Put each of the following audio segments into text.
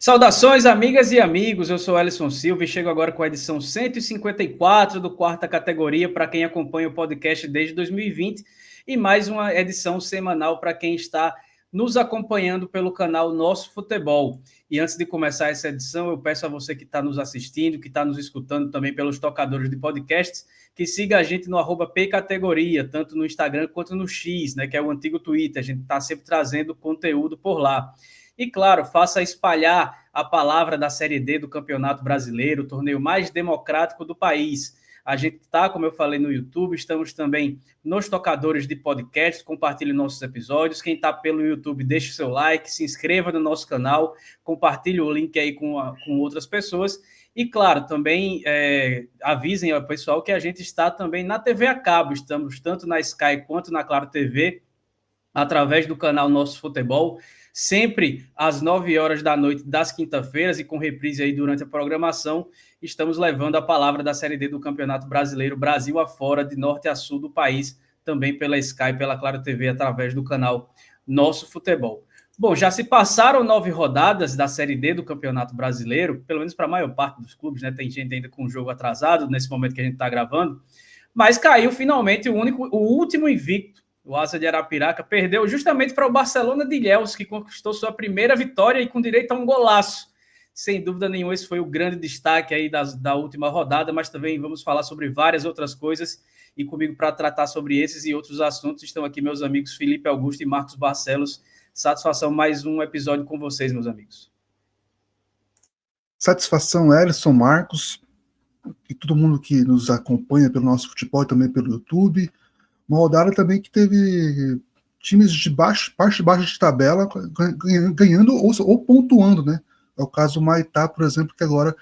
Saudações, amigas e amigos, eu sou Ellison Silva e chego agora com a edição 154 do Quarta Categoria para quem acompanha o podcast desde 2020 e mais uma edição semanal para quem está nos acompanhando pelo canal Nosso Futebol. E antes de começar essa edição, eu peço a você que está nos assistindo, que está nos escutando também pelos tocadores de podcasts, que siga a gente no @pcategoria, tanto no Instagram quanto no X, né, que é o antigo Twitter. A gente está sempre trazendo conteúdo por lá. E, claro, faça espalhar a palavra da Série D do Campeonato Brasileiro, o torneio mais democrático do país. A gente está, como eu falei, no YouTube, estamos também nos tocadores de podcast, compartilhe nossos episódios. Quem está pelo YouTube, deixe o seu like, se inscreva no nosso canal, compartilhe o link aí com outras pessoas. E, claro, também avisem ao pessoal que a gente está também na TV a cabo, estamos tanto na Sky quanto na Claro TV, através do canal Nosso Futebol, sempre às 9 horas da noite das quinta-feiras e com reprise aí durante a programação, estamos levando a palavra da Série D do Campeonato Brasileiro, Brasil afora, de norte a sul do país, também pela Sky, pela Claro TV, através do canal Nosso Futebol. Bom, já se passaram 9 rodadas da Série D do Campeonato Brasileiro, pelo menos para a maior parte dos clubes, né? Tem gente ainda com o jogo atrasado nesse momento que a gente está gravando, mas caiu finalmente o último invicto. O Asa de Arapiraca perdeu justamente para o Barcelona de Ilhéus, que conquistou sua primeira vitória e com direito a um golaço. Sem dúvida nenhuma, esse foi o grande destaque aí da última rodada, mas também vamos falar sobre várias outras coisas. E comigo para tratar sobre esses e outros assuntos estão aqui meus amigos Felipe Augusto e Marcos Barcelos. Satisfação mais um episódio com vocês, meus amigos. Satisfação, Ellison, Marcos e todo mundo que nos acompanha pelo Nosso Futebol e também pelo YouTube. Uma rodada também que teve times de parte de baixo de tabela ganhando ou pontuando, né? É o caso do Maitá, por exemplo, que agora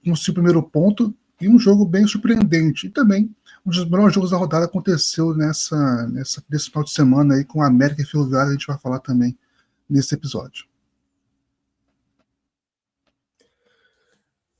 conseguiu o primeiro ponto e um jogo bem surpreendente. E também um dos melhores jogos da rodada aconteceu nesse final de semana aí com a América e Ferroviária, a gente vai falar também nesse episódio.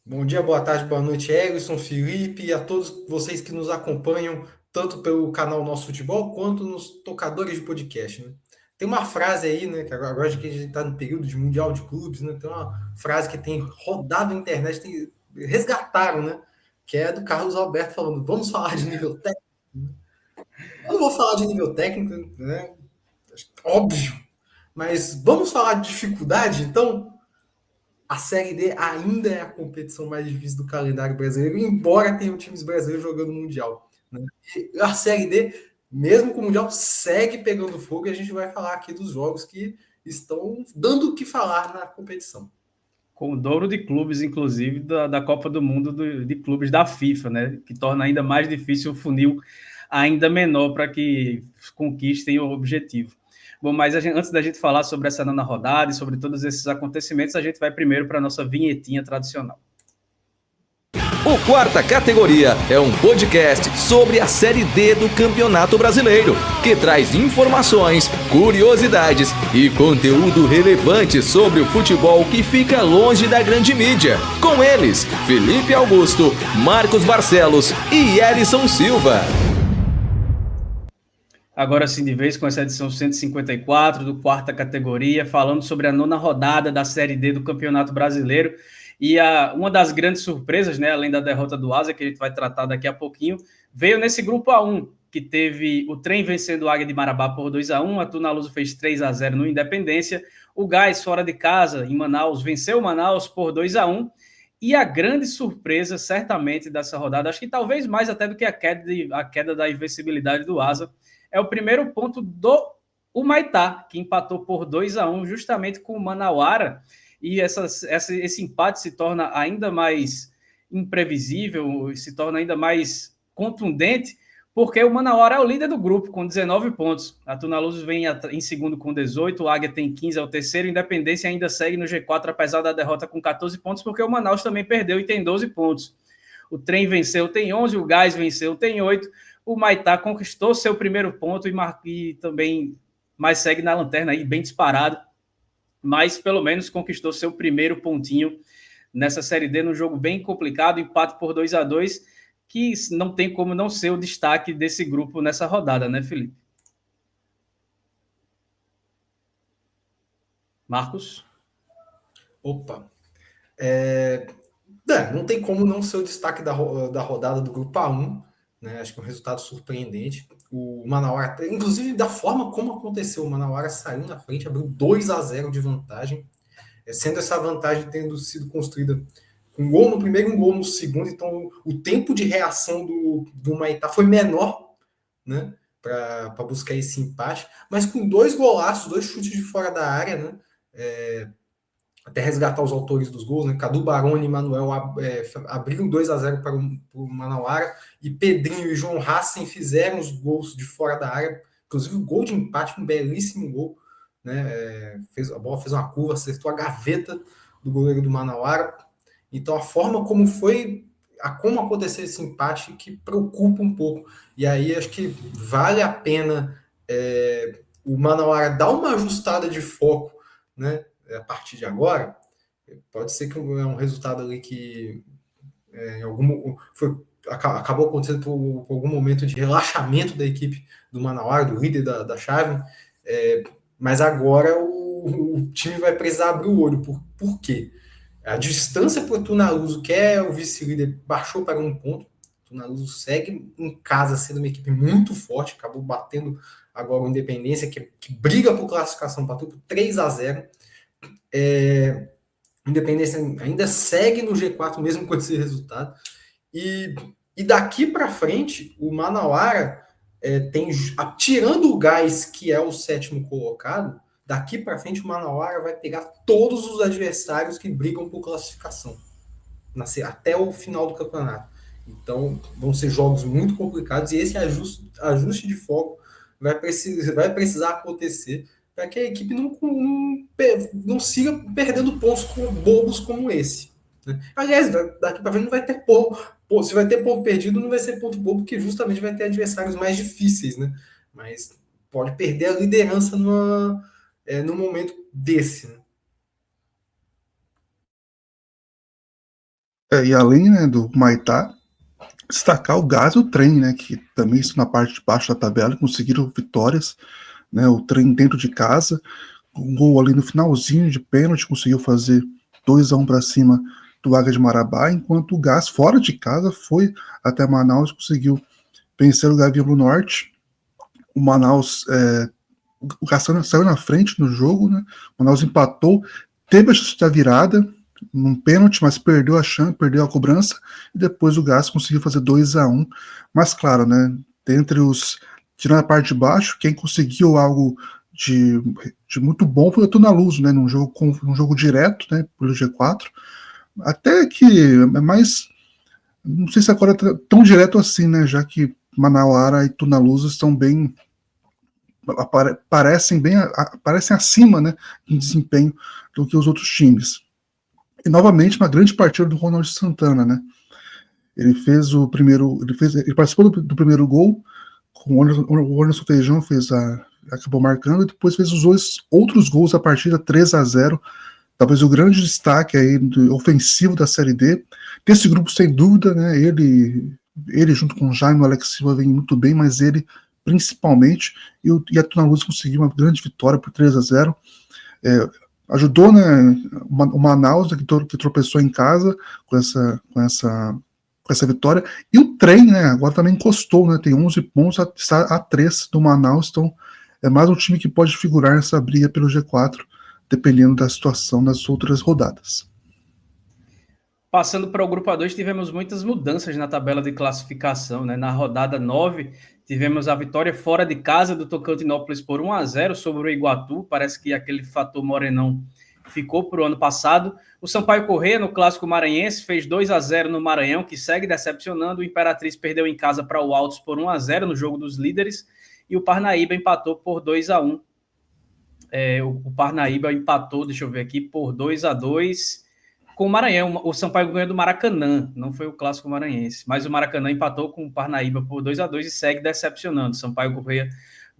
Bom dia, boa tarde, boa noite, Ellison, Felipe e a todos vocês que nos acompanham tanto pelo canal Nosso Futebol, quanto nos tocadores de podcast, né? Tem uma frase aí, né, que agora que a gente está no período de Mundial de Clubes, né, tem uma frase que tem rodado na internet, resgataram, né, que é do Carlos Alberto falando, vamos falar de nível técnico. Eu não vou falar de nível técnico, né, óbvio, mas vamos falar de dificuldade, então. A Série D ainda é a competição mais difícil do calendário brasileiro, embora tenha times brasileiros jogando Mundial, né? E a Série D, mesmo com o Mundial, segue pegando fogo e a gente vai falar aqui dos jogos que estão dando o que falar na competição. Com o dobro de clubes, inclusive, da Copa do Mundo de clubes da FIFA, né? Que torna ainda mais difícil o funil ainda menor para que conquistem o objetivo. Bom, mas antes da gente falar sobre essa nona rodada e sobre todos esses acontecimentos, a gente vai primeiro para a nossa vinhetinha tradicional. O Quarta Categoria é um podcast sobre a Série D do Campeonato Brasileiro, que traz informações, curiosidades e conteúdo relevante sobre o futebol que fica longe da grande mídia. Com eles, Felipe Augusto, Marcos Barcelos e Ellison Silva. Agora sim, de vez com essa edição 154 do Quarta Categoria, falando sobre a nona rodada da Série D do Campeonato Brasileiro. E uma das grandes surpresas, né, além da derrota do Asa, que a gente vai tratar daqui a pouquinho, veio nesse grupo A1, que teve o Trem vencendo o Águia de Marabá por 2-1, a Tunaluso fez 3-0 no Independência, o Gás, fora de casa, em Manaus, venceu o Manaus por 2-1, e a grande surpresa, certamente, dessa rodada, acho que talvez mais até do que a queda da invencibilidade do Asa, é o primeiro ponto do Humaitá, que empatou por 2-1 justamente com o Manauara, e esse empate se torna ainda mais imprevisível, se torna ainda mais contundente, porque o Manauara é o líder do grupo, com 19 pontos. A Tunaluso vem em segundo com 18, o Águia tem 15, é o terceiro, a Independência ainda segue no G4, apesar da derrota com 14 pontos, porque o Manaus também perdeu e tem 12 pontos. O Trem venceu, tem 11, o Gás venceu, tem 8, o Maitá conquistou seu primeiro ponto e também mais segue na lanterna aí, bem disparado, mas pelo menos conquistou seu primeiro pontinho nessa Série D, num jogo bem complicado, empate por 2-2, que não tem como não ser o destaque desse grupo nessa rodada, né, Felipe? Marcos? Opa, Não tem como não ser o destaque da rodada do Grupo A1, né? Acho que é um resultado surpreendente. O Manauara, inclusive da forma como aconteceu, o Manauara saiu na frente, abriu 2-0 de vantagem, sendo essa vantagem tendo sido construída com um gol no primeiro e um gol no segundo, então o tempo de reação do Maitá foi menor, né, para buscar esse empate, mas com 2 golaços, 2 chutes de fora da área, né, até resgatar os autores dos gols, né? Cadu Baroni e Manuel abriram 2-0 para o Manauara, e Pedrinho e João Hassen fizeram os gols de fora da área, inclusive o gol de empate, um belíssimo gol, né? A bola fez uma curva, acertou a gaveta do goleiro do Manauara. Então a forma como como aconteceu esse empate que preocupa um pouco. E aí acho que vale a pena o Manauara dar uma ajustada de foco, né? A partir de agora. Pode ser que é um resultado ali que acabou acontecendo por algum momento de relaxamento da equipe do Manauara, do líder da chave, mas agora o time vai precisar abrir o olho. Por quê? A distância para o Tunaluso, que é o vice-líder, baixou para 1 ponto. O Tunaluso segue em casa sendo uma equipe muito forte, acabou batendo agora o Independência, que briga por classificação, bateu por 3-0. Independência ainda segue no G4, mesmo com esse resultado. E daqui para frente, o Manauara tirando o Gás, que é o 7º colocado, daqui para frente o Manauara vai pegar todos os adversários que brigam por classificação até o final do campeonato. Então vão ser jogos muito complicados, e esse ajuste de foco vai precisar acontecer para que a equipe não siga perdendo pontos bobos como esse, né? Aliás, daqui para frente não vai ter se vai ter ponto perdido, não vai ser ponto bobo, porque justamente vai ter adversários mais difíceis, né? Mas pode perder a liderança num momento desse, né? E além, né, do Maitá, destacar o Gás e o Trem, né, que também estão na parte de baixo da tabela e conseguiram vitórias, né, o Trem dentro de casa, um gol ali no finalzinho de pênalti, conseguiu fazer 2-1 para cima do Águia de Marabá, enquanto o Gás, fora de casa, foi até Manaus e conseguiu vencer o Gavião do Norte. O Manaus, o Gás saiu na frente no jogo, né, o Manaus empatou, teve a chance da virada, num pênalti, mas perdeu a chance, perdeu a cobrança, e depois o Gás conseguiu fazer 2-1. Mas claro, né, tirando a parte de baixo, quem conseguiu algo de muito bom foi o Tunaluso, né, num jogo direto, né, pelo G4, até que é mais, não sei se agora é tão direto assim, né, já que Manauara e Tunaluso estão bem, parecem acima, né, em desempenho do que os outros times. E novamente uma grande partida do Ronald Santana, né? Ele participou do primeiro gol, com o Anderson Feijão acabou marcando, e depois fez os 2 outros gols da partida, 3-0. Talvez o grande destaque aí ofensivo da Série D. Desse grupo, sem dúvida, né? Ele junto com o Jaime e o Alex Silva vem muito bem, mas ele principalmente, e a Tunaluso conseguiu uma grande vitória por 3-0. Ajudou, né, o Manaus, que tropeçou em casa com essa vitória, e o Trem, né, agora também encostou, né, tem 11 pontos, está a 3 do Manaus, então é mais um time que pode figurar nessa briga pelo G4, dependendo da situação das outras rodadas. Passando para o grupo A2, tivemos muitas mudanças na tabela de classificação, né? Na rodada 9, tivemos a vitória fora de casa do Tocantinópolis por 1-0 sobre o Iguatu. Parece que aquele fator Morenão ficou para o ano passado. O Sampaio Corrêa, no Clássico Maranhense, fez 2-0 no Maranhão, que segue decepcionando. O Imperatriz perdeu em casa para o Altos por 1-0 no jogo dos líderes. E o Parnaíba empatou por 2-1. O Parnaíba empatou, deixa eu ver aqui, por 2-2 com o Maranhão. O Sampaio ganhou do Maracanã, não foi o Clássico Maranhense, mas o Maracanã empatou com o Parnaíba por 2-2 e segue decepcionando. Sampaio Corrêa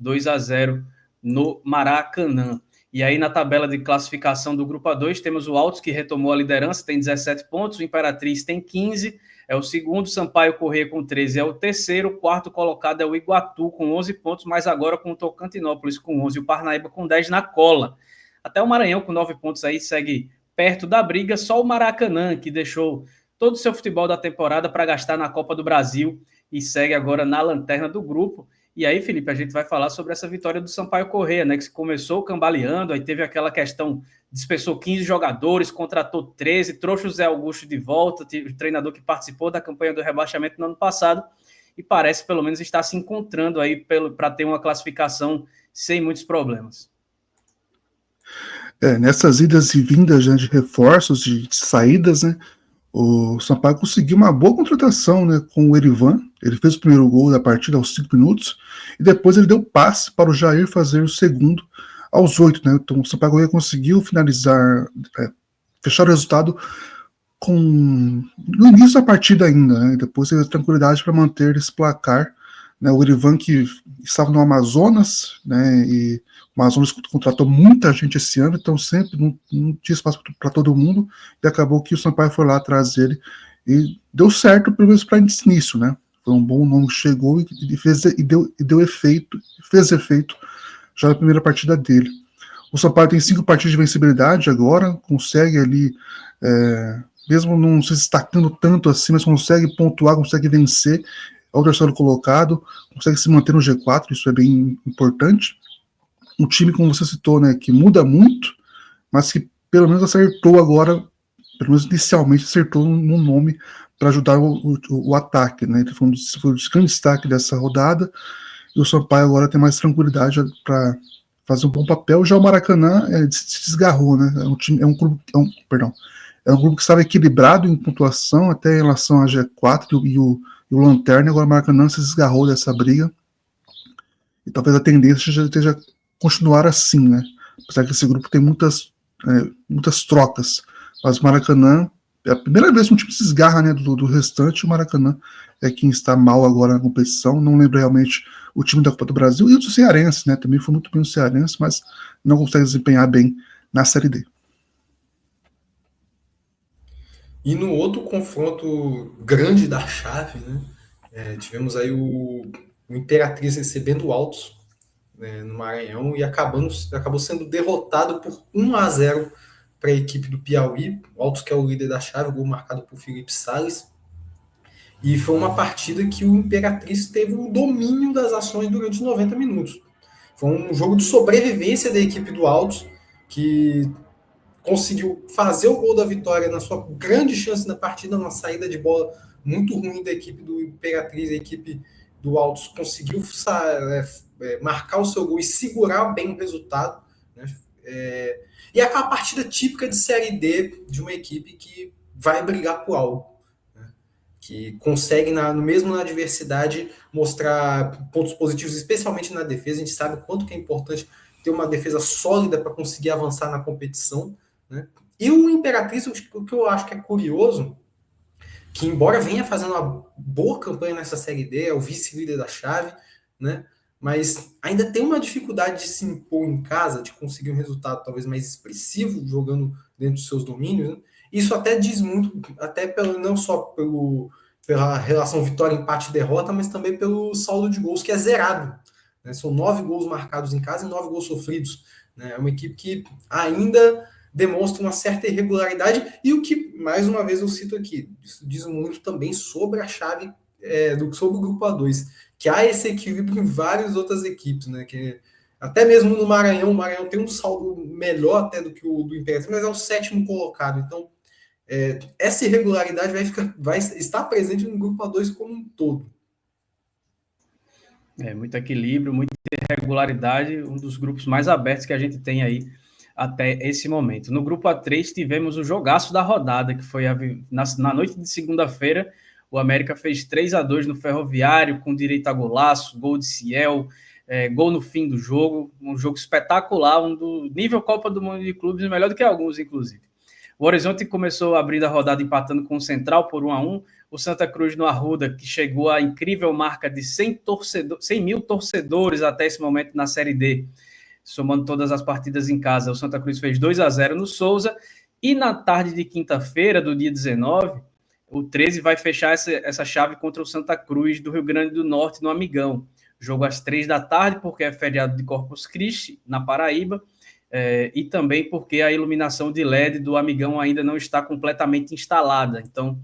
2-0 no Maracanã. E aí na tabela de classificação do grupo A2 temos o Altos, que retomou a liderança, tem 17 pontos, o Imperatriz tem 15, é o segundo, Sampaio Corrêa com 13 é o terceiro, o quarto colocado é o Iguatu com 11 pontos, mas agora com o Tocantinópolis com 11 e o Parnaíba com 10 na cola. Até o Maranhão com 9 pontos aí segue perto da briga, só o Maracanã, que deixou todo o seu futebol da temporada para gastar na Copa do Brasil e segue agora na lanterna do grupo. E aí, Felipe, a gente vai falar sobre essa vitória do Sampaio Corrêa, né, que começou cambaleando, aí teve aquela questão, dispensou 15 jogadores, contratou 13, trouxe o Zé Augusto de volta, o treinador que participou da campanha do rebaixamento no ano passado, e parece, pelo menos, estar se encontrando aí para ter uma classificação sem muitos problemas. Nessas idas e vindas, né, de reforços, de saídas, né, o Sampaio conseguiu uma boa contratação, né, com o Erivan. Ele fez o primeiro gol da partida aos 5 minutos e depois ele deu passe para o Jair fazer o segundo aos 8. Né? Então o Sampaio conseguiu finalizar, fechar o resultado no início da partida ainda. Né? Depois teve tranquilidade para manter esse placar. Né? O Erivan, que estava no Amazonas, né, e o Amazonas contratou muita gente esse ano, então sempre não tinha espaço para todo mundo, e acabou que o Sampaio foi lá atrás dele e deu certo, pelo menos para esse início, né? Foi um bom nome que chegou fez efeito já na primeira partida dele. O Sampaio tem 5 partidas de vencibilidade agora, consegue ali, mesmo não se destacando tanto assim, mas consegue pontuar, consegue vencer, é o terceiro colocado, consegue se manter no G4, isso é bem importante. Um time, como você citou, né, que muda muito, mas que pelo menos acertou agora, pelo menos inicialmente acertou no nome para ajudar o ataque, né? Ele foi um grande destaque dessa rodada, e o Sampaio agora tem mais tranquilidade para fazer um bom papel. Já o Maracanã se desgarrou, né? É um grupo que estava equilibrado em pontuação até em relação a G4 e o Lanterna. Agora o Maracanã se desgarrou dessa briga, e talvez a tendência esteja continuar assim, né? Apesar que esse grupo tem muitas trocas, mas o Maracanã é a primeira vez que um time se desgarra, né, do restante. O Maracanã é quem está mal agora na competição. Não lembro realmente o time da Copa do Brasil, e o do Cearense, né? Também foi muito bem o Cearense, mas não consegue desempenhar bem na Série D. E no outro confronto grande da chave, né, tivemos aí o Imperatriz recebendo o Altos, né, no Maranhão, e acabou sendo derrotado por 1-0 para a equipe do Piauí. O Altos, que é o líder da chave, gol marcado por Felipe Salles. E foi uma partida que o Imperatriz teve o domínio das ações durante 90 minutos. Foi um jogo de sobrevivência da equipe do Altos, que conseguiu fazer o gol da vitória na sua grande chance na partida, uma saída de bola muito ruim da equipe do Imperatriz. A equipe do Altos conseguiu marcar o seu gol e segurar bem o resultado, né? E é aquela partida típica de Série D de uma equipe que vai brigar por algo, né? Que consegue, mesmo na adversidade, mostrar pontos positivos, especialmente na defesa. A gente sabe o quanto que é importante ter uma defesa sólida para conseguir avançar na competição, né? E o Imperatriz, o que eu acho que é curioso, que embora venha fazendo uma boa campanha nessa Série D, é o vice-líder da chave, né? Mas ainda tem uma dificuldade de se impor em casa, de conseguir um resultado talvez mais expressivo, jogando dentro dos seus domínios, né? Isso até diz muito, até não só pela relação vitória, empate e derrota, mas também pelo saldo de gols, que é zerado, né? São 9 gols marcados em casa e 9 gols sofridos, né? É uma equipe que ainda demonstra uma certa irregularidade, e o que, mais uma vez, eu cito aqui, isso diz muito também sobre a chave, sobre o grupo A2, que há esse equilíbrio em várias outras equipes, né? Que até mesmo no Maranhão, o Maranhão tem um saldo melhor até do que o do Imperatriz, mas é o 7º colocado. Então, essa irregularidade vai estar presente no grupo A2 como um todo. Muito equilíbrio, muita irregularidade, um dos grupos mais abertos que a gente tem aí até esse momento. No grupo A3 tivemos o jogaço da rodada, que foi na noite de segunda-feira. O América fez 3-2 no Ferroviário, com direito a golaço, gol de Ciel, gol no fim do jogo, um jogo espetacular, um do nível Copa do Mundo de Clubes, melhor do que alguns, inclusive. O Horizonte começou abrindo a rodada empatando com o Central por 1-1, o Santa Cruz no Arruda, que chegou à incrível marca de 100 mil torcedores até esse momento na Série D, somando todas as partidas em casa. O Santa Cruz fez 2-0 no Souza, e na tarde de quinta-feira, do dia 19, o 13 vai fechar essa chave contra o Santa Cruz do Rio Grande do Norte, no Amigão. Jogo às 3 da tarde, porque é feriado de Corpus Christi, na Paraíba. e também porque a iluminação de LED do Amigão ainda não está completamente instalada. Então,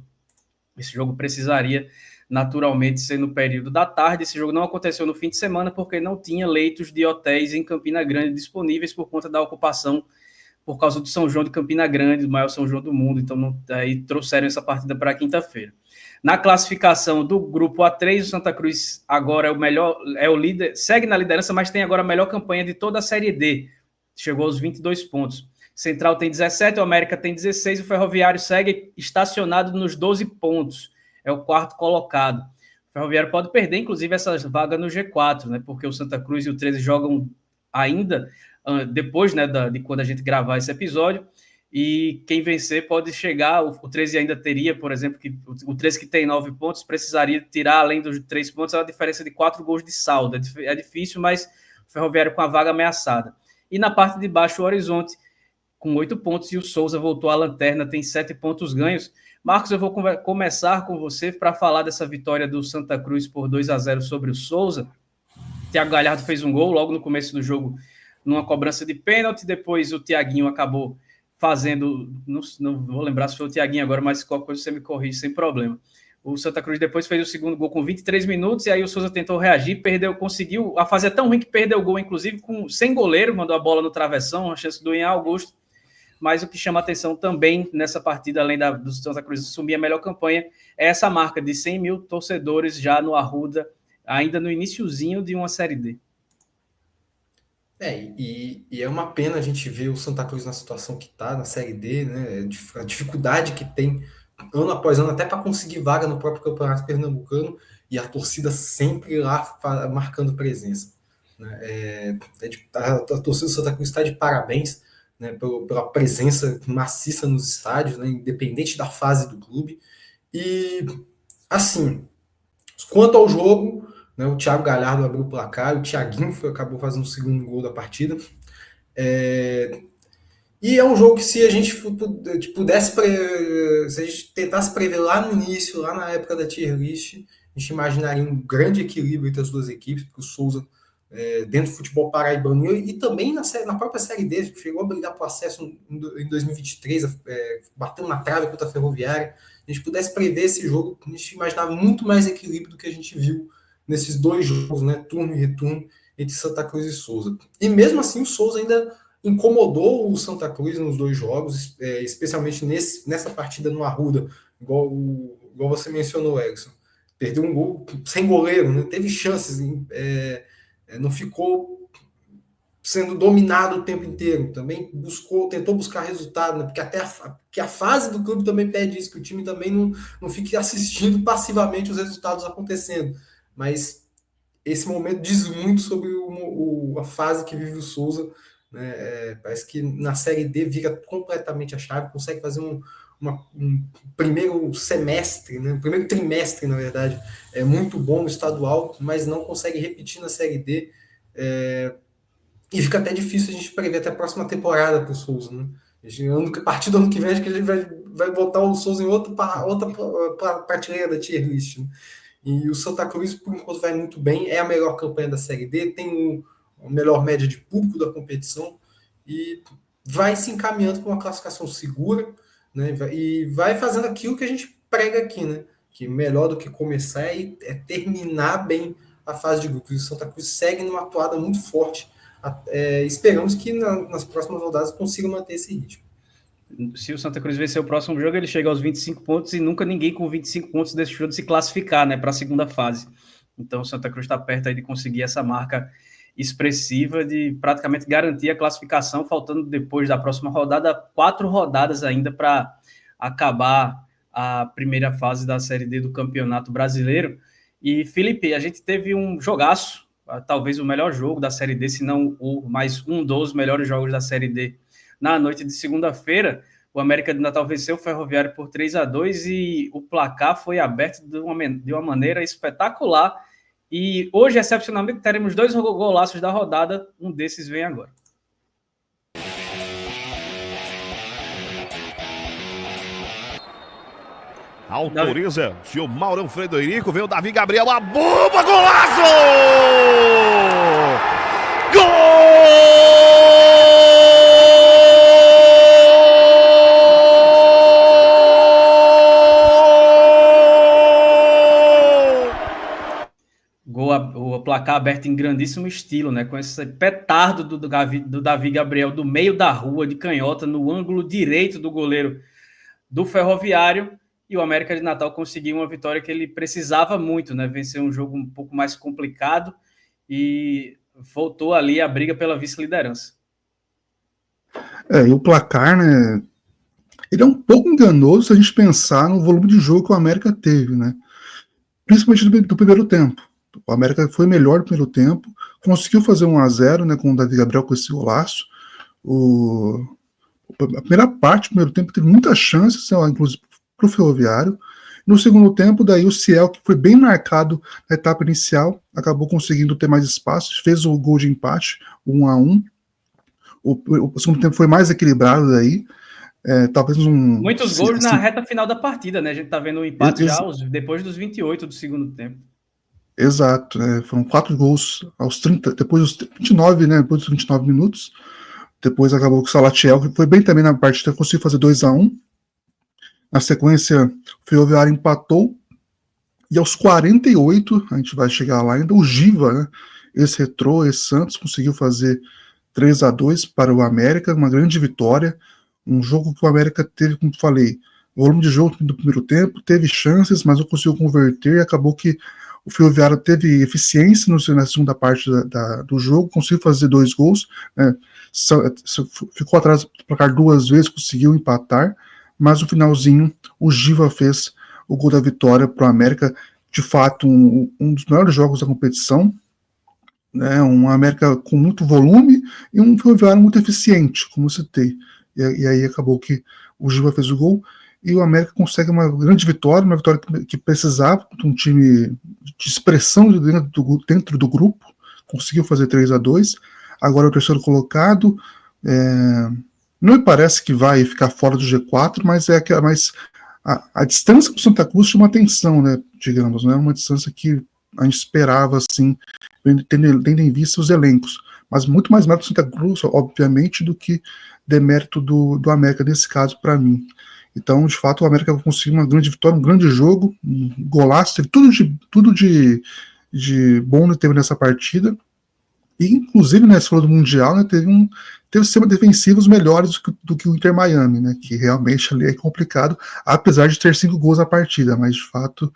esse jogo precisaria naturalmente ser no período da tarde. Esse jogo não aconteceu no fim de semana porque não tinha leitos de hotéis em Campina Grande disponíveis por conta da ocupação por causa do São João de Campina Grande, do maior São João do mundo. Então, aí trouxeram essa partida para quinta-feira. Na classificação do grupo A3, o Santa Cruz agora é o líder, segue na liderança, mas tem agora a melhor campanha de toda a Série D. Chegou aos 22 pontos. Central tem 17, o América tem 16, o Ferroviário segue estacionado nos 12 pontos. É o quarto colocado. O Ferroviário pode perder, inclusive, essa vaga no G4, né? Porque o Santa Cruz e o 13 jogam ainda depois, né, de quando a gente gravar esse episódio. E quem vencer pode chegar, o 13 ainda teria, por exemplo, que o 13 que tem 9 pontos, precisaria tirar, além dos 3 pontos, a diferença de 4 gols de saldo. É difícil, mas o Ferroviário com a vaga ameaçada. E na parte de baixo, o Horizonte, com 8 pontos, e o Souza voltou à lanterna, tem 7 pontos ganhos. Marcos, eu vou começar com você para falar dessa vitória do Santa Cruz por 2-0 sobre o Souza. Thiago Galhardo fez um gol logo no começo do jogo, numa cobrança de pênalti, depois o Thiaguinho acabou fazendo, não vou lembrar se foi o Thiaguinho agora, mas qualquer coisa você me corrige sem problema. O Santa Cruz depois fez o segundo gol com 23 minutos, e aí o Souza tentou reagir, conseguiu, a fase é tão ruim que perdeu o gol, inclusive, sem goleiro, mandou a bola no travessão, uma chance do Ian Augusto, mas o que chama atenção também nessa partida, além do Santa Cruz assumir a melhor campanha, é essa marca de 100 mil torcedores já no Arruda, ainda no iniciozinho de uma Série D. E é uma pena a gente ver o Santa Cruz na situação que está, na Série D, né? A dificuldade que tem ano após ano, até para conseguir vaga no próprio Campeonato Pernambucano, e a torcida sempre lá marcando presença. Né? A torcida do Santa Cruz está de parabéns, né, pela presença maciça nos estádios, né, independente da fase do clube. E, assim, quanto ao jogo, né, o Thiago Galhardo abriu o placar, o Thiaguinho acabou fazendo o segundo gol da partida. E é um jogo que, se a gente pudesse, se a gente tentasse prever lá no início, lá na época da tier list, a gente imaginaria um grande equilíbrio entre as duas equipes, porque o Souza, dentro do futebol paraibano e também na própria Série D, chegou a brigar por acesso em 2023, bateu na trave contra a Ferroviária. A gente pudesse prever esse jogo, a gente imaginava muito mais equilíbrio do que a gente viu nesses dois jogos, né, turno e retorno, entre Santa Cruz e Souza. E mesmo assim o Souza ainda incomodou o Santa Cruz nos dois jogos, especialmente nessa partida no Arruda, igual você mencionou, Erickson. Perdeu um gol sem goleiro, né? Teve chances, não ficou sendo dominado o tempo inteiro. Também tentou buscar resultado, né? Porque a fase do clube também pede isso, que o time também não fique assistindo passivamente os resultados acontecendo. Mas esse momento diz muito sobre a fase que vive o Souza. Né? Parece que na Série D vira completamente a chave, consegue fazer um primeiro semestre, né? Um primeiro trimestre, na verdade, é muito bom no estadual, mas não consegue repetir na Série D, e fica até difícil a gente prever até a próxima temporada para o Souza. Né? A partir do ano que vem, acho que a gente vai botar o Souza em outra prateleira da tier list. Né? E o Santa Cruz, por enquanto, vai muito bem, é a melhor campanha da Série D, tem a melhor média de público da competição e vai se encaminhando para uma classificação segura, né? E vai fazendo aquilo que a gente prega aqui, né? Que melhor do que começar é terminar bem a fase de grupos. O Santa Cruz segue numa atuada muito forte. Esperamos que nas próximas rodadas consiga manter esse ritmo. Se o Santa Cruz vencer o próximo jogo, ele chega aos 25 pontos e nunca ninguém com 25 pontos deixou de se classificar, né, para a segunda fase. Então o Santa Cruz está perto aí de conseguir essa marca expressiva de praticamente garantir a classificação, faltando depois da próxima rodada 4 rodadas ainda para acabar a primeira fase da Série D do Campeonato Brasileiro. E, Felipe, a gente teve um jogaço, talvez o melhor jogo da Série D, se não mais um dos melhores jogos da Série D, na noite de segunda-feira. O América de Natal venceu o Ferroviário por 3-2 e o placar foi aberto de uma maneira espetacular. E hoje, excepcionalmente, teremos 2 golaços da rodada. Um desses vem agora. Autoriza o senhor Maurão Frederico. Vem o Davi Gabriel. A bomba! Golaço! Gol! placar aberto em grandíssimo estilo, né? Com esse petardo do Davi Gabriel do meio da rua, de canhota, no ângulo direito do goleiro do Ferroviário, e o América de Natal conseguiu uma vitória que ele precisava muito, né? Vencer um jogo um pouco mais complicado e voltou ali a briga pela vice-liderança. E o placar, né? Ele é um pouco enganoso se a gente pensar no volume de jogo que o América teve, né? Principalmente do primeiro tempo. O América foi melhor no primeiro tempo, conseguiu fazer 1-0, né, com o Davi Gabriel com esse golaço. A primeira parte do primeiro tempo teve muitas chances, inclusive para o Ferroviário. No segundo tempo, daí o Ciel, que foi bem marcado na etapa inicial, acabou conseguindo ter mais espaço, fez o gol de empate, 1-1. O segundo tempo foi mais equilibrado daí. Talvez muitos gols na reta final da partida, né? A gente tá vendo o empate já depois dos 28 do segundo tempo. Exato, né? Foram 4 gols aos 30, depois dos 29, né? Depois dos 29 minutos. Depois acabou com o Salatiel, que foi bem também na partida, conseguiu fazer 2-1. Na sequência, o Ferroviário empatou. E aos 48, a gente vai chegar lá ainda, o Giva, né? Ex-Retrô, ex-Santos, conseguiu fazer 3-2 para o América, uma grande vitória. Um jogo que o América teve, como falei, volume de jogo do primeiro tempo, teve chances, mas não conseguiu converter, e acabou que o Ferroviário teve eficiência na segunda parte do jogo, conseguiu fazer 2 gols, né? Ficou atrás do placar 2 vezes, conseguiu empatar, mas no finalzinho o Giva fez o gol da vitória para o América, de fato um dos melhores jogos da competição, né? Um América com muito volume e um Ferroviário muito eficiente, como eu citei. E aí acabou que o Giva fez o gol e o América consegue uma grande vitória, uma vitória que precisava de um time de expressão dentro do grupo, conseguiu fazer 3-2. Agora o terceiro colocado, não me parece que vai ficar fora do G4, mas a distância para o Santa Cruz chama atenção, né, digamos, né, uma distância que a gente esperava, assim, tendo em vista os elencos, mas muito mais mérito do Santa Cruz, obviamente, do que demérito do América, nesse caso, para mim. Então, de fato, o América conseguiu uma grande vitória, um grande jogo, um golaço, teve tudo de bom que teve nessa partida. E, inclusive, né, você falou do Mundial, né, teve sistemas defensivos melhores do que o Inter Miami, né, que realmente ali é complicado, apesar de ter 5 gols na partida, mas, de fato,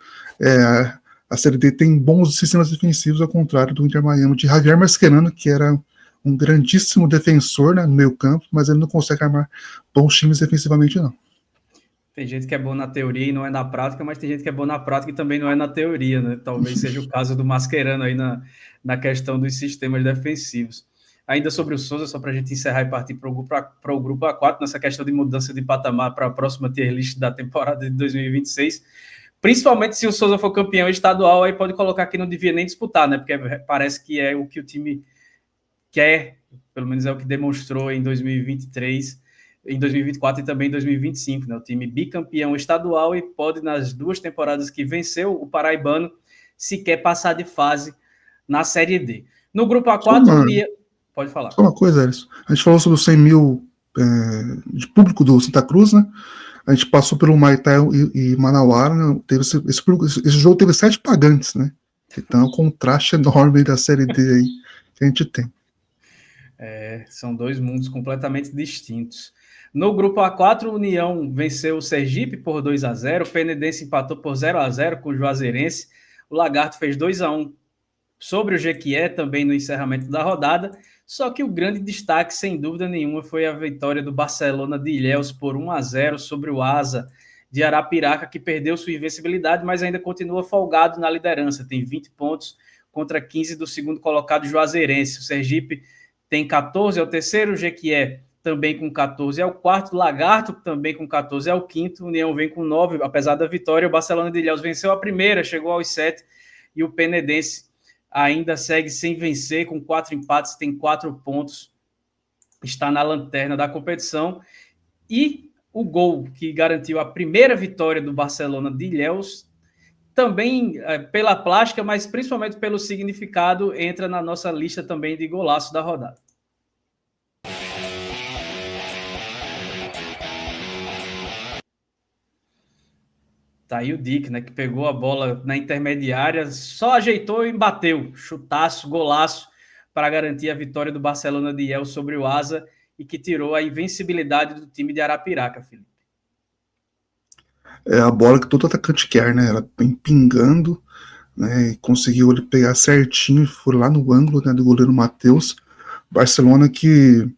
a Série D tem bons sistemas defensivos, ao contrário do Inter Miami, de Javier Mascherano, que era um grandíssimo defensor, né, no meio campo, mas ele não consegue armar bons times defensivamente, não. Tem gente que é bom na teoria e não é na prática, mas tem gente que é bom na prática e também não é na teoria, né? Talvez seja o caso do Mascherano aí na questão dos sistemas defensivos. Ainda sobre o Souza, só para a gente encerrar e partir para o grupo A4, nessa questão de mudança de patamar para a próxima tier list da temporada de 2026, principalmente se o Souza for campeão estadual, aí pode colocar que não devia nem disputar, né? Porque parece que é o que o time quer, pelo menos é o que demonstrou em 2023, em 2024 e também em 2025, né? O time bicampeão estadual e pode, nas 2 temporadas que venceu, o paraibano, se quer passar de fase na Série D. No grupo A4, pode falar. Só uma coisa, Alisson. A gente falou sobre os 100 mil de público do Santa Cruz, né? A gente passou pelo Maitá e Manauara, né? Esse jogo teve 7 pagantes, né? Então é um contraste enorme da Série D aí que a gente tem. São 2 mundos completamente distintos. No grupo A4, o União venceu o Sergipe por 2-0, o Penedense empatou por 0-0 com o Juazeirense, o Lagarto fez 2-1 sobre o Jequié, também no encerramento da rodada, só que o grande destaque, sem dúvida nenhuma, foi a vitória do Barcelona de Ilhéus por 1-0 sobre o Asa de Arapiraca, que perdeu sua invencibilidade, mas ainda continua folgado na liderança, tem 20 pontos contra 15 do segundo colocado Juazeirense. O Sergipe tem 14, é o terceiro, o Jequié também com 14 é o quarto, Lagarto também com 14 é o quinto, União vem com 9, apesar da vitória, o Barcelona de Ilhéus venceu a primeira, chegou aos 7, e o Penedense ainda segue sem vencer, com 4 empates, tem 4 pontos, está na lanterna da competição, e o gol que garantiu a primeira vitória do Barcelona de Ilhéus, também pela plástica, mas principalmente pelo significado, entra na nossa lista também de golaço da rodada. Tá aí o Dick, né, que pegou a bola na intermediária, só ajeitou e bateu. Chutaço, golaço, para garantir a vitória do Barcelona de El sobre o Asa e que tirou a invencibilidade do time de Arapiraca, Felipe. É a bola que todo atacante quer, né? Ela vem pingando, né? E conseguiu ele pegar certinho, foi lá no ângulo, né, do goleiro Matheus. Barcelona que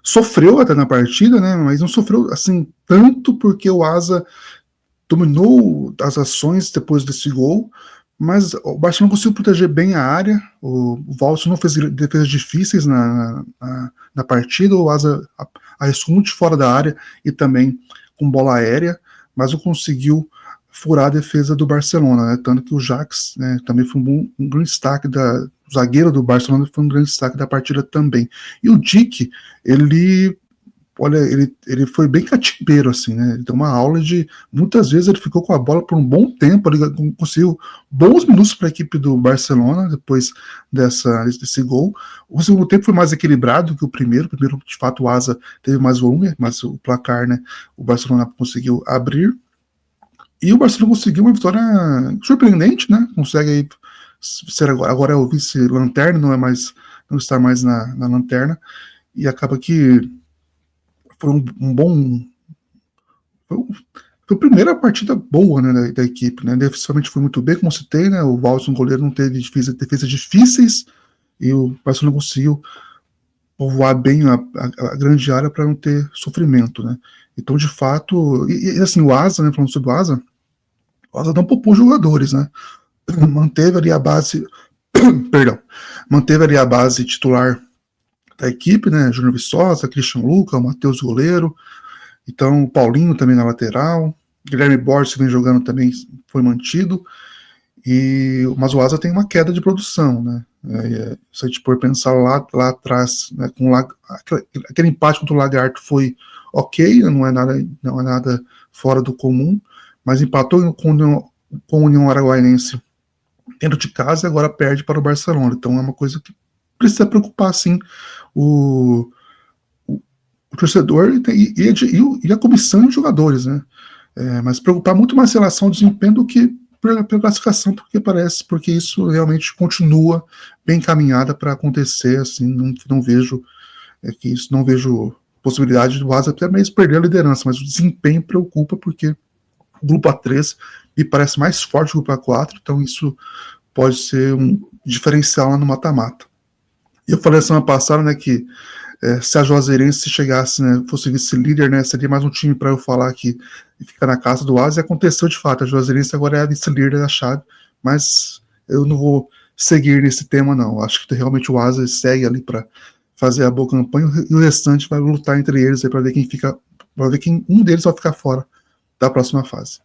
sofreu até na partida, né? Mas não sofreu assim tanto porque o Asa dominou as ações depois desse gol, mas o Barcelona conseguiu proteger bem a área, o Valls não fez defesas difíceis na partida, o Asa arriscou muito fora da área e também com bola aérea, mas não conseguiu furar a defesa do Barcelona, né? Tanto que o Jax, né, também foi um grande destaque o zagueiro do Barcelona foi um grande destaque da partida também. E o Dick, olha, ele foi bem catimbeiro, assim, né? Ele deu uma aula de. Muitas vezes ele ficou com a bola por um bom tempo, ele conseguiu bons minutos para a equipe do Barcelona depois desse gol. O segundo tempo foi mais equilibrado que o primeiro. O primeiro, de fato, o Asa teve mais volume, mas o placar, né? O Barcelona conseguiu abrir. E o Barcelona conseguiu uma vitória surpreendente, né? Consegue aí ser agora é o vice-lanterna, não está mais na lanterna. E acaba que foi um bom. Foi a primeira partida boa, né, da equipe, né? Defensivamente foi muito bem, como citei, né? O Valls, um goleiro, não teve defesas difíceis e o Barcelona conseguiu povoar bem a grande área para não ter sofrimento, né? Então, de fato, e assim, o Asa, né? Falando sobre o Asa não poupou jogadores, né? Manteve ali a base, perdão, manteve ali a base titular da equipe, né? Júnior Viçosa, Christian Luca, o Matheus goleiro. Então, o Paulinho também na lateral, Guilherme Borges, que vem jogando, também foi mantido, mas o Asa tem uma queda de produção, né? Se a gente for pensar lá atrás, né, aquele empate contra o Lagarto foi ok, não é nada fora do comum, mas empatou com o União Araguainense dentro de casa e agora perde para o Barcelona. Então é uma coisa que precisa preocupar, sim, o torcedor e a comissão e os jogadores, né? Mas preocupar muito mais em relação ao desempenho do que pela classificação, porque isso realmente continua bem encaminhada para acontecer, assim, não vejo possibilidade do Asa até mesmo perder a liderança, mas o desempenho preocupa porque o grupo A3 me parece mais forte que o grupo A4, então isso pode ser um diferencial lá no mata-mata. Eu falei semana passada, né, que se a Juazeirense chegasse, né, fosse vice-líder, né, seria mais um time para eu falar que fica na casa do Asa, e aconteceu de fato. A Juazeirense agora é a vice-líder da chave, mas eu não vou seguir nesse tema, não. Acho que realmente o Asa segue ali para fazer a boa campanha e o restante vai lutar entre eles para ver quem um deles vai ficar fora da próxima fase.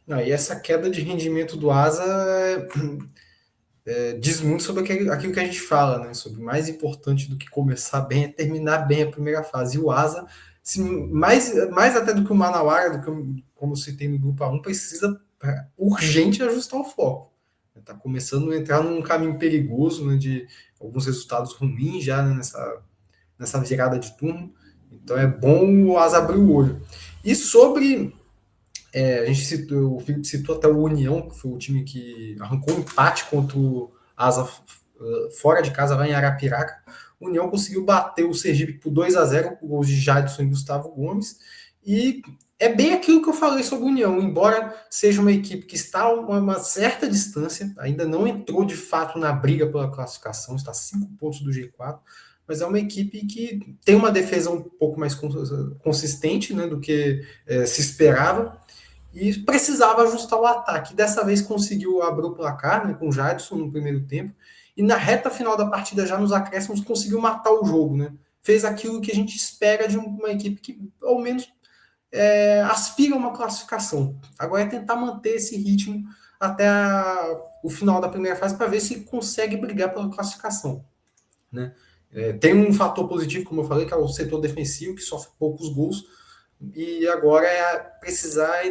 E essa queda de rendimento do Asa diz muito sobre aquilo que a gente fala, né? Sobre o mais importante do que começar bem é terminar bem a primeira fase. E o Asa, mais até do que o Manauara, como eu citei no grupo A1, precisa urgente ajustar o foco. Está começando a entrar num caminho perigoso, né, de alguns resultados ruins já, né, nessa virada de turno. Então é bom o Asa abrir o olho. E sobre... o Felipe citou até o União, que foi o time que arrancou um empate contra o Asa fora de casa, vai em Arapiraca. O União conseguiu bater o Sergipe por 2-0 com gols de Jadson e Gustavo Gomes. E é bem aquilo que eu falei sobre o União, embora seja uma equipe que está a uma certa distância, ainda não entrou de fato na briga pela classificação, está a 5 pontos do G4, mas é uma equipe que tem uma defesa um pouco mais consistente, né, do que se esperava, e precisava ajustar o ataque. Dessa vez conseguiu abrir o placar, né, com o Jadson no primeiro tempo, e na reta final da partida, já nos acréscimos, conseguiu matar o jogo, né? Fez aquilo que a gente espera de uma equipe que, ao menos, aspira a uma classificação. Agora é tentar manter esse ritmo até o final da primeira fase para ver se consegue brigar pela classificação, né? Tem um fator positivo, como eu falei, que é o setor defensivo, que sofre poucos gols, e agora é precisar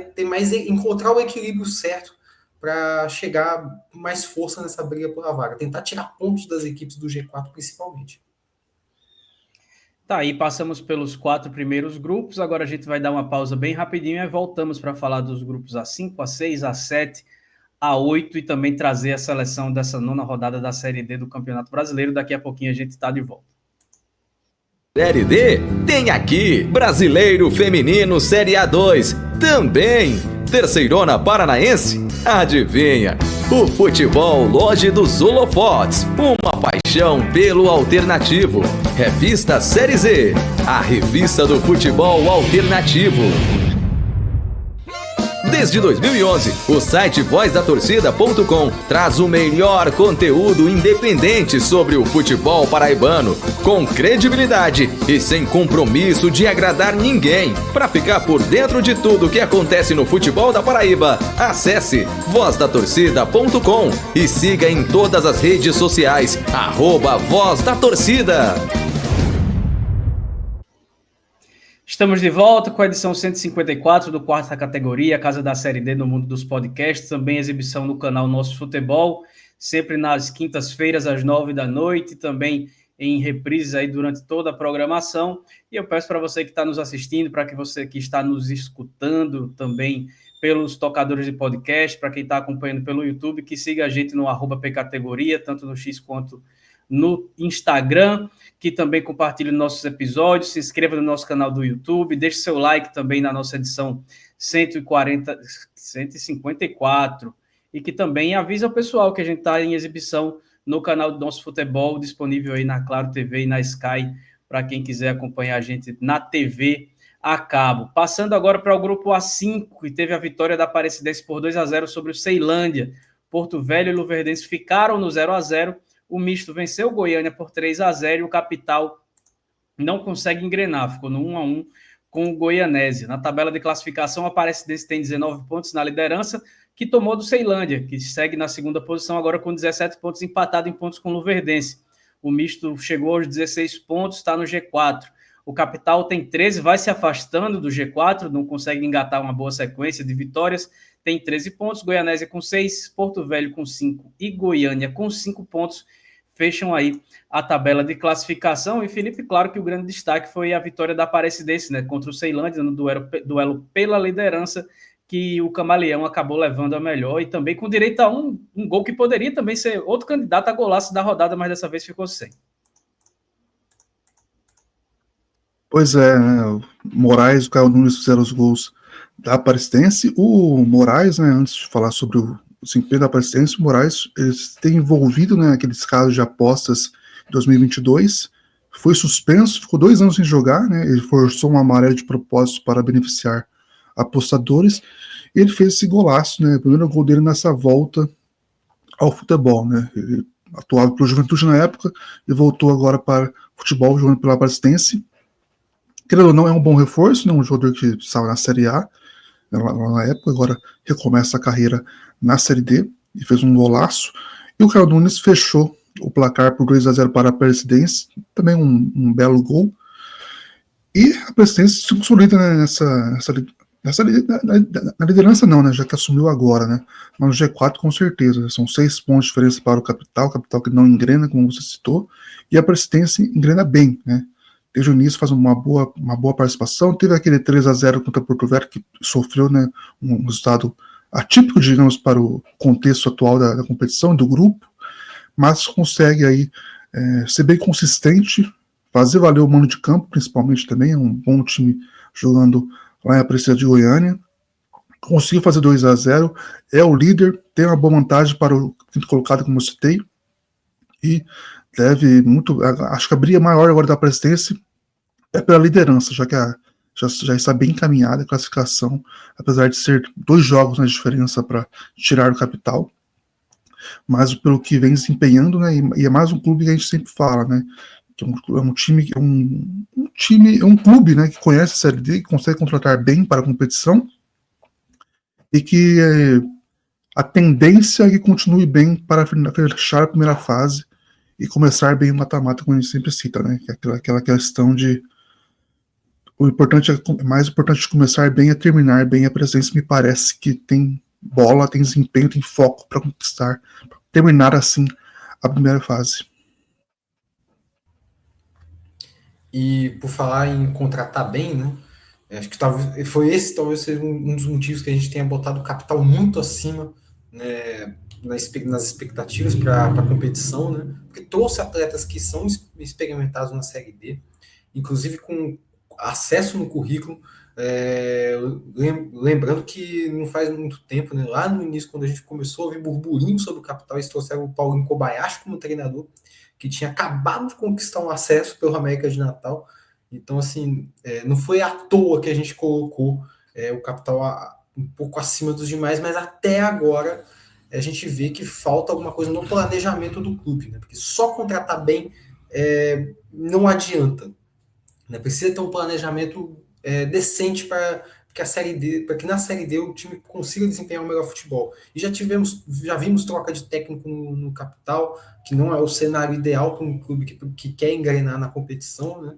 encontrar o equilíbrio certo para chegar com mais força nessa briga pela vaga, tentar tirar pontos das equipes do G4 principalmente. Tá aí, passamos pelos 4 primeiros grupos, agora a gente vai dar uma pausa bem rapidinho e voltamos para falar dos grupos A5, A6, A7, A8 e também trazer a seleção dessa 9ª rodada da Série D do Campeonato Brasileiro. Daqui a pouquinho a gente está de volta. Série D tem aqui Brasileiro Feminino Série A2 também. Terceirona Paranaense? Adivinha? O Futebol Loja dos Holofotes, uma paixão pelo alternativo. Revista Série Z, a revista do futebol alternativo. Desde 2011, o site vozdatorcida.com traz o melhor conteúdo independente sobre o futebol paraibano, com credibilidade e sem compromisso de agradar ninguém. Para ficar por dentro de tudo que acontece no futebol da Paraíba, acesse vozdatorcida.com e siga em todas as redes sociais, @vozdatorcida. Estamos de volta com a edição 154 do 4ª categoria, Casa da Série D no mundo dos podcasts, também exibição no canal Nosso Futebol, sempre nas quintas-feiras às 9 da noite, também em reprises aí durante toda a programação. E eu peço para você que está nos assistindo, para que você que está nos escutando também pelos tocadores de podcast, para quem está acompanhando pelo YouTube, que siga a gente no @pcategoria, tanto no X quanto no Instagram, que também compartilhe nossos episódios, se inscreva no nosso canal do YouTube, deixe seu like também na nossa edição 154, e que também avise ao pessoal que a gente está em exibição no canal do Nosso Futebol, disponível aí na Claro TV e na Sky, para quem quiser acompanhar a gente na TV a cabo. Passando agora para o grupo A5, que teve a vitória da Aparecidense por 2-0 sobre o Ceilândia. Porto Velho e Luverdense ficaram no 0-0, o Misto venceu o Goiânia por 3-0 e o Capital não consegue engrenar, ficou no 1-1 com o Goianésia. Na tabela de classificação, a Aparecidense tem 19 pontos na liderança, que tomou do Ceilândia, que segue na segunda posição agora com 17 pontos, empatado em pontos com o Luverdense. O Misto chegou aos 16 pontos, está no G4. O Capital tem 13, vai se afastando do G4, não consegue engatar uma boa sequência de vitórias, tem 13 pontos, Goianésia com 6, Porto Velho com 5 e Goiânia com 5 pontos, fecham aí a tabela de classificação. E, Felipe, claro que o grande destaque foi a vitória da Aparecidense, né, contra o Ceilândia, no duelo pela liderança, que o Camaleão acabou levando a melhor, e também com direito a um gol que poderia também ser outro candidato a golaço da rodada, mas dessa vez ficou sem. Pois é, né? O Moraes e o Caio Nunes fizeram os gols da Aparecidense. O Moraes, né, antes de falar sobre o desempenho da Aparecidense, o Moraes tem envolvido, né, aqueles casos de apostas em 2022, foi suspenso, ficou 2 anos sem jogar, né, ele forçou uma amarela de propósito para beneficiar apostadores, e ele fez esse golaço, né, o primeiro gol dele nessa volta ao futebol, né, ele atuava pelo Juventude na época e voltou agora para futebol jogando pela Aparecidense. Querendo ou não, é um bom reforço, né, um jogador que estava na Série A lá na época, agora recomeça a carreira na Série D e fez um golaço. E o Caio Nunes fechou o placar por 2-0 para a Aparecidense, também um belo gol. E a Aparecidense se consolida, né, na liderança não, né, já que assumiu agora, né, mas no G4 com certeza, são 6 pontos de diferença para o Capital que não engrena, como você citou, e a Aparecidense engrena bem, né, desde o início faz uma boa participação, teve aquele 3-0 contra Porto Velho que sofreu, né, um resultado atípico, digamos, para o contexto atual da competição, do grupo, mas consegue aí ser bem consistente, fazer valer o mando de campo, principalmente também, é um bom time jogando lá em Aparecida de Goiânia, conseguiu fazer 2-0, é o líder, tem uma boa vantagem para o quinto colocado, como eu citei, e deve muito, acho que a briga maior agora da Aparecidense é pela liderança, já que já está bem encaminhada a classificação, apesar de ser 2 jogos na diferença para tirar o Capital, mas pelo que vem desempenhando, né, e é mais um clube que a gente sempre fala, né, que é um time, é um clube, né, que conhece a Série D, que consegue contratar bem para a competição, e que a tendência é que continue bem para fechar a primeira fase e começar bem o mata-mata, como a gente sempre cita, né, que é aquela questão de mais importante de começar bem é terminar bem. A Presidência me parece que tem bola, tem desempenho, tem foco para conquistar, pra terminar assim a primeira fase. E por falar em contratar bem, né? Acho que talvez seja um dos motivos que a gente tenha botado o capital muito acima, né, nas expectativas para a competição, né? Porque trouxe atletas que são experimentados na Série D, inclusive com acesso no currículo. Lembrando que não faz muito tempo, né, lá no início, quando a gente começou a ouvir burburinho sobre o capital, eles trouxeram o Paulinho Kobayashi como treinador, que tinha acabado de conquistar um acesso pelo América de Natal. Então, assim, não foi à toa que a gente colocou o capital um pouco acima dos demais, mas até agora a gente vê que falta alguma coisa no planejamento do clube, né? Porque só contratar bem não adianta. Né? Precisa ter um planejamento decente para que a Série D, para que na Série D o time consiga desempenhar o melhor futebol. E já vimos troca de técnico no capital, que não é o cenário ideal para um clube que quer engrenar na competição, né?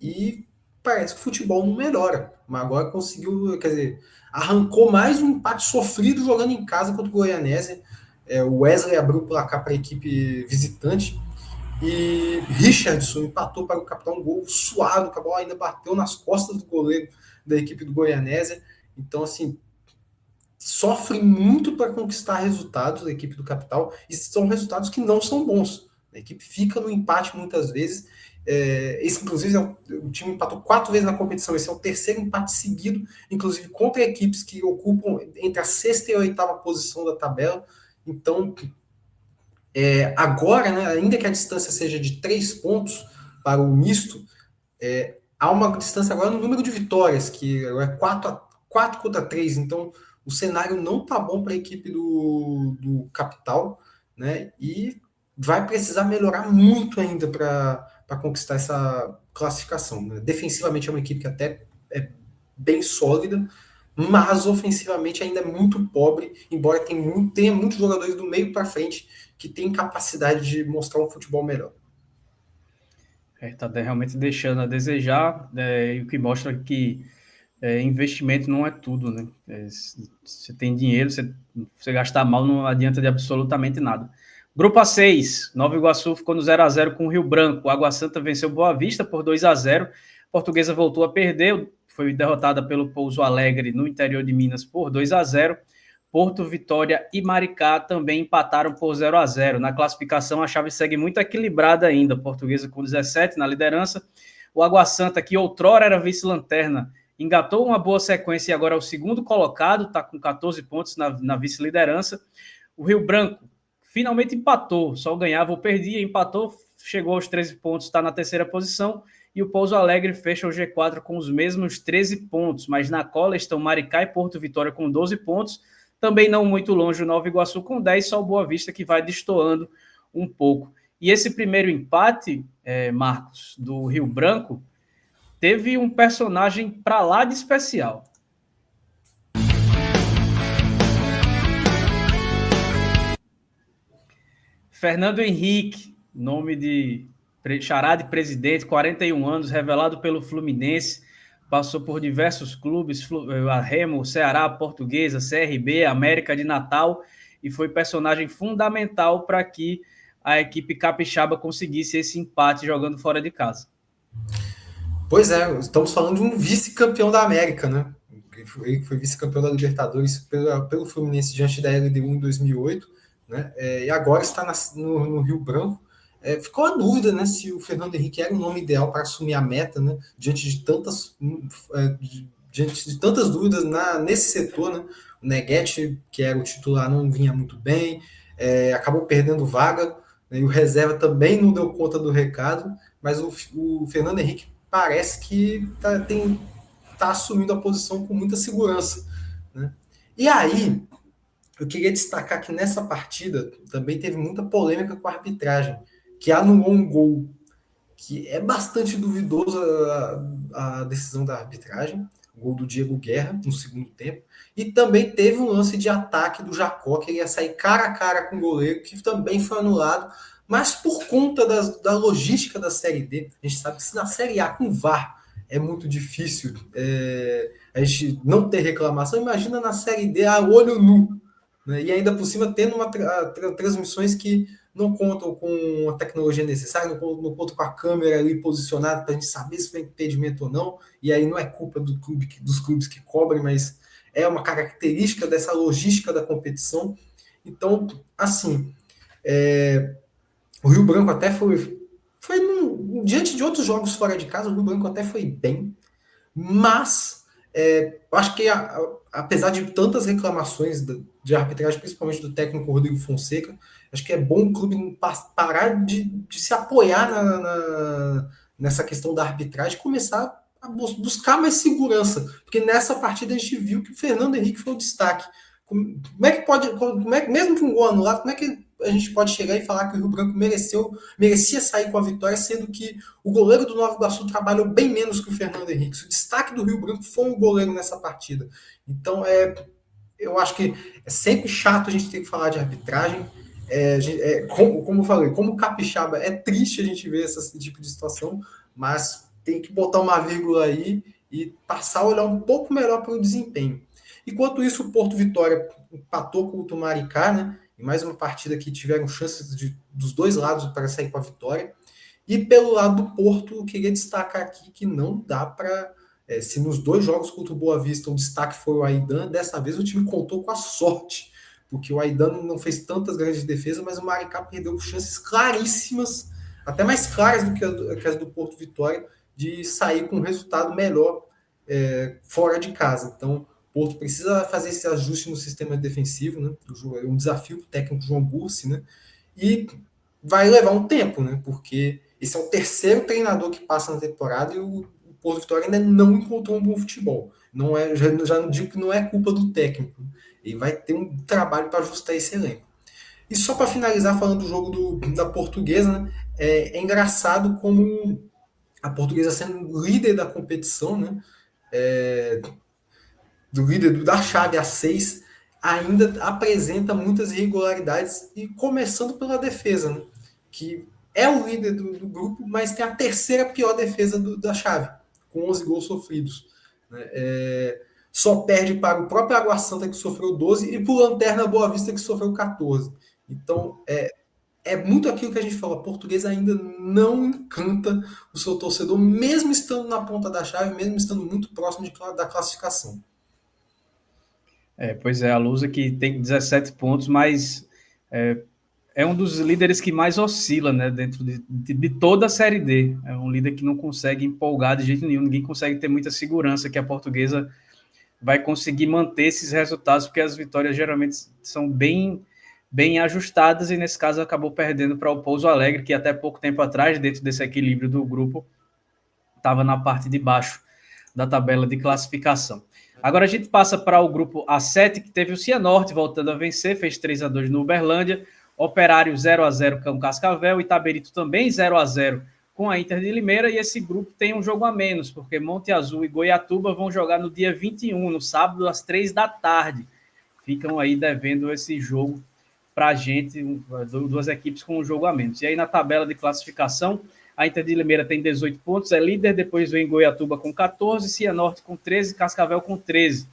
E parece que o futebol não melhora. Mas agora conseguiu, quer dizer, arrancou mais um empate sofrido jogando em casa contra o Goianésia. O Wesley abriu o placar para a equipe visitante. E Richardson empatou para o capitão, um gol suado, que a bola ainda bateu nas costas do goleiro da equipe do Goianésia. Então, assim, sofre muito para conquistar resultados da equipe do Capital, e são resultados que não são bons. A equipe fica no empate muitas vezes. Esse, inclusive, o time empatou 4 vezes na competição. Esse é o terceiro empate seguido, inclusive contra equipes que ocupam entre a 6ª e a 8ª posição da tabela. Então, agora, né, ainda que a distância seja de 3 pontos para o misto, há uma distância agora no número de vitórias, que é 4 contra 3. Então, o cenário não está bom para a equipe do Capital, né? E vai precisar melhorar muito ainda para conquistar essa classificação. Né? Defensivamente é uma equipe que até é bem sólida, mas ofensivamente ainda é muito pobre, embora tenha muitos jogadores do meio para frente que têm capacidade de mostrar um futebol melhor. Está realmente deixando a desejar, e o que mostra que investimento não é tudo, né? Você tem dinheiro, você gastar mal não adianta de absolutamente nada. Grupo A6, Nova Iguaçu ficou no 0-0 com o Rio Branco. Água Santa venceu Boa Vista por 2-0. Portuguesa voltou a perder, foi derrotada pelo Pouso Alegre no interior de Minas por 2-0. Porto, Vitória e Maricá também empataram por 0-0. Na classificação, a chave segue muito equilibrada ainda. Portuguesa com 17 na liderança. O Água Santa, que outrora era vice-lanterna, engatou uma boa sequência e agora é o segundo colocado, está com 14 pontos na vice-liderança. O Rio Branco finalmente empatou, só ganhava ou perdia, empatou, chegou aos 13 pontos, está na terceira posição. E o Pouso Alegre fecha o G4 com os mesmos 13 pontos, mas na cola estão Maricá e Porto Vitória com 12 pontos. Também não muito longe o Nova Iguaçu com 10, só o Boa Vista que vai destoando um pouco. E esse primeiro empate, Marcos, do Rio Branco, teve um personagem para lá de especial. Fernando Henrique, nome de xará de presidente, 41 anos, revelado pelo Fluminense, passou por diversos clubes, a Remo, Ceará, Portuguesa, CRB, América de Natal, e foi personagem fundamental para que a equipe capixaba conseguisse esse empate jogando fora de casa. Pois é, estamos falando de um vice-campeão da América, né? Ele foi vice-campeão da Libertadores pelo Fluminense diante da LDU em 2008, né? E agora está no Rio Branco. Ficou a dúvida, né, se o Fernando Henrique era o nome ideal para assumir a meta, né? Diante de tantas dúvidas nesse setor, né? O Neguete, que era o titular, não vinha muito bem, acabou perdendo vaga, né? E o reserva também não deu conta do recado, mas o Fernando Henrique parece que está assumindo a posição com muita segurança, né? E aí, eu queria destacar que nessa partida também teve muita polêmica com a arbitragem, que anulou um gol que é bastante duvidoso a decisão da arbitragem, o gol do Diego Guerra no segundo tempo, e também teve um lance de ataque do Jacó, que ele ia sair cara a cara com o goleiro, que também foi anulado, mas por conta da logística da Série D, a gente sabe que se na Série A com VAR é muito difícil a gente não ter reclamação, imagina na Série D a olho nu, né? E ainda por cima tendo transmissões que não contam com a tecnologia necessária, não contam com a câmera ali posicionada para a gente saber se foi impedimento ou não, e aí não é culpa dos clubes que cobrem, mas é uma característica dessa logística da competição. Então, assim, o Rio Branco até foi diante de outros jogos fora de casa, o Rio Branco até foi bem, mas acho que apesar de tantas reclamações de arbitragem, principalmente do técnico Rodrigo Fonseca, acho que é bom o clube parar de se apoiar nessa questão da arbitragem e começar a buscar mais segurança, porque nessa partida a gente viu que o Fernando Henrique foi o destaque. Como é que pode, mesmo com um gol anulado, como é que a gente pode chegar e falar que o Rio Branco merecia sair com a vitória, sendo que o goleiro do Nova Iguaçu trabalhou bem menos que o Fernando Henrique? O destaque do Rio Branco foi o goleiro nessa partida. Então, eu acho que é sempre chato a gente ter que falar de arbitragem. Como eu falei, como capixaba, é triste a gente ver esse tipo de situação, mas tem que botar uma vírgula aí e passar a olhar um pouco melhor para o desempenho. Enquanto isso, o Porto Vitória empatou com o Maricá, né? Em mais uma partida que tiveram chances dos dois lados para sair com a vitória. E pelo lado do Porto, eu queria destacar aqui que não dá para... se nos dois jogos contra o Boa Vista o destaque foi o Aidan, dessa vez o time contou com a sorte, porque o Aidan não fez tantas grandes defesas, mas o Maricá perdeu chances claríssimas, até mais claras do que as do Porto Vitória, de sair com um resultado melhor fora de casa. Então, o Porto precisa fazer esse ajuste no sistema defensivo, né? É um desafio para o técnico João Bursi, né? E vai levar um tempo, né? Porque esse é o terceiro treinador que passa na temporada e o Porto Vitória ainda não encontrou um bom futebol. Já não digo que não é culpa do técnico. Ele vai ter um trabalho para ajustar esse elenco. E só para finalizar, falando do jogo da Portuguesa, né? É engraçado como a Portuguesa, sendo líder da competição, né? Do líder da chave A6, ainda apresenta muitas irregularidades, e começando pela defesa, né? Que é o líder do grupo, mas tem a terceira pior defesa da chave, com 11 gols sofridos. Né? Só perde para o próprio Água Santa, que sofreu 12, e para o Lanterna Boa Vista, que sofreu 14. Então, é muito aquilo que a gente fala, a Portuguesa ainda não encanta o seu torcedor, mesmo estando na ponta da chave, mesmo estando muito próximo da classificação. Pois é, a Lusa que tem 17 pontos, mas é um dos líderes que mais oscila, né, dentro de toda a Série D. É um líder que não consegue empolgar de jeito nenhum, ninguém consegue ter muita segurança que a Portuguesa vai conseguir manter esses resultados, porque as vitórias geralmente são bem ajustadas, e nesse caso acabou perdendo para o Pouso Alegre, que até pouco tempo atrás, dentro desse equilíbrio do grupo, estava na parte de baixo da tabela de classificação. Agora a gente passa para o grupo A7, que teve o Cianorte voltando a vencer, fez 3-2 no Uberlândia, Operário 0-0 com o Cascavel, Itaberito também 0-0 com a Inter de Limeira, e esse grupo tem um jogo a menos, porque Monte Azul e Goiatuba vão jogar no dia 21, no sábado, às 3h. Ficam aí devendo esse jogo para a gente, duas equipes com um jogo a menos. E aí na tabela de classificação, a Inter de Limeira tem 18 pontos, é líder, depois vem Goiatuba com 14, Cianorte com 13, Cascavel com 13,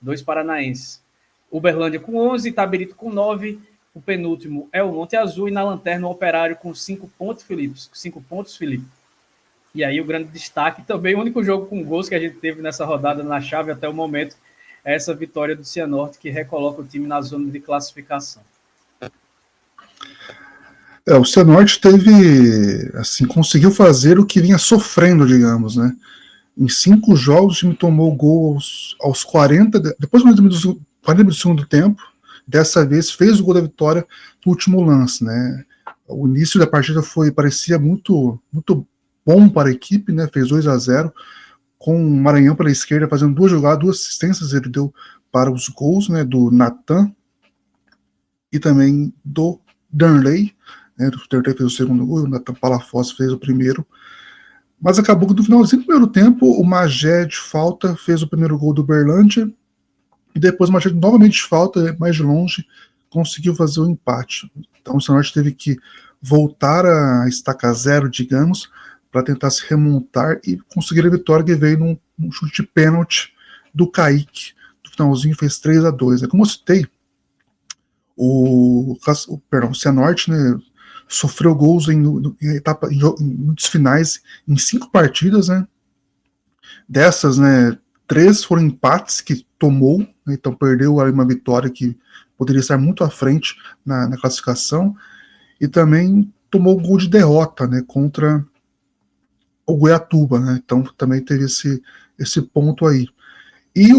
2 paranaenses. Uberlândia com 11, Itaberito com 9, o penúltimo é o Monte Azul, e na lanterna o Operário com 5 pontos, Felipe. E aí o grande destaque, também o único jogo com gols que a gente teve nessa rodada na chave até o momento, é essa vitória do Cianorte, que recoloca o time na zona de classificação. O Cianorte conseguiu fazer o que vinha sofrendo, digamos, né? Em 5 jogos, o time tomou gol aos 40, depois dos 40 do segundo tempo. Dessa vez fez o gol da vitória no último lance, né? O início da partida parecia muito, muito bom para a equipe, né? Fez 2-0, com o Maranhão pela esquerda fazendo 2 jogadas, 2 assistências ele deu para os gols, né? Do Natan e também do Darley. O Darley fez o segundo gol, o Natan Palafoss fez o primeiro. Mas acabou que no finalzinho do primeiro tempo, o Magé de falta fez o primeiro gol do Uberlândia, e depois o Magé novamente de falta, mais de longe, conseguiu fazer o empate. Então o Cianorte teve que voltar a estaca 0, digamos, para tentar se remontar e conseguir a vitória, que veio num chute de pênalti do Kaique. No finalzinho fez 3-2. Como eu citei, o Cianorte, né, sofreu gols em muitos finais em 5 partidas, né? Dessas, né, 3 foram empates que tomou, né, então perdeu ali uma vitória que poderia estar muito à frente na classificação, e também tomou gol de derrota, né, contra o Goiatuba, né? Então também teve esse ponto aí. E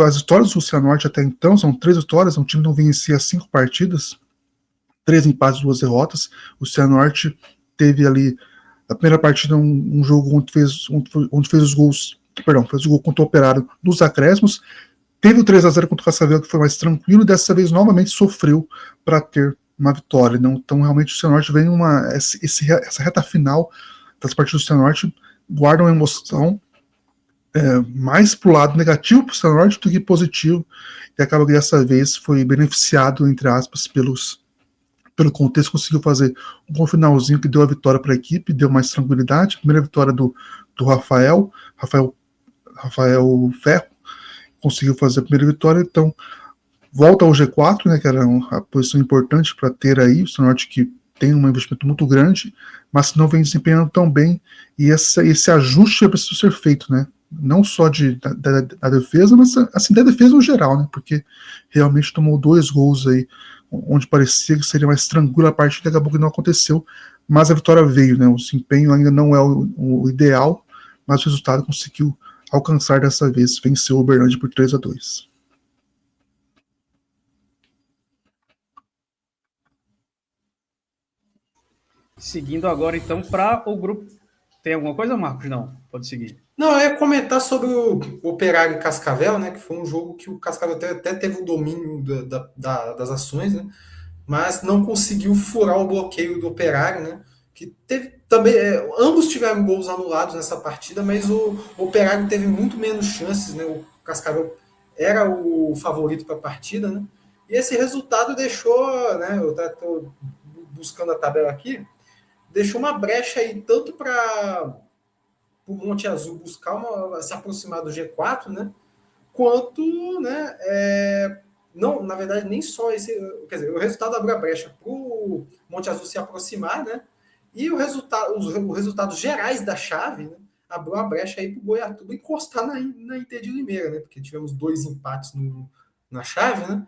as vitórias do Cianorte até então são 3 vitórias, o time não vencia 5 partidas, 3 empates, 2 derrotas. O Cianorte teve ali na primeira partida um jogo onde fez os gols, fez o gol contra o Operário nos acréscimos. Teve o 3-0 contra o Cascavel, que foi mais tranquilo, e dessa vez novamente sofreu para ter uma vitória. Então realmente o Cianorte vem essa reta final das partidas do Cianorte guarda uma emoção mais pro lado negativo pro Cianorte do que positivo, e acaba que dessa vez foi beneficiado, entre aspas, pelo contexto, conseguiu fazer um bom finalzinho que deu a vitória para a equipe, deu mais tranquilidade. Primeira vitória do Rafael Ferro, conseguiu fazer a primeira vitória, então volta ao G4, né, que era uma posição importante para ter aí, o Cianorte que tem um investimento muito grande, mas não vem desempenhando tão bem, e esse ajuste precisa ser feito, né, não só da defesa, mas assim, da defesa no geral, né, porque realmente tomou 2 gols aí, onde parecia que seria mais tranquila a partida, acabou que não aconteceu, mas a vitória veio, né, o desempenho ainda não é o ideal, mas o resultado conseguiu alcançar dessa vez, venceu o Uberlândia por 3-2. Seguindo agora, então, para o grupo. Tem alguma coisa, Marcos? Não, pode seguir. Não, eu ia comentar sobre o Operário e Cascavel, né? Que foi um jogo que o Cascavel até teve o domínio das ações, né? Mas não conseguiu furar o bloqueio do Operário, né? Que teve também. Ambos tiveram gols anulados nessa partida, mas o Operário teve muito menos chances, né? O Cascavel era o favorito para a partida, né? E esse resultado deixou, né? Eu estou buscando a tabela aqui, deixou uma brecha aí tanto para o Monte Azul buscar se aproximar do G4, né? Quanto, né? Não, na verdade, nem só esse. Quer dizer, o resultado abriu a brecha para o Monte Azul se aproximar, né? E os resultados gerais da chave, né, abriu a brecha aí para o Goiatuba encostar na Inter de Limeira, né? Porque tivemos 2 empates na chave, né?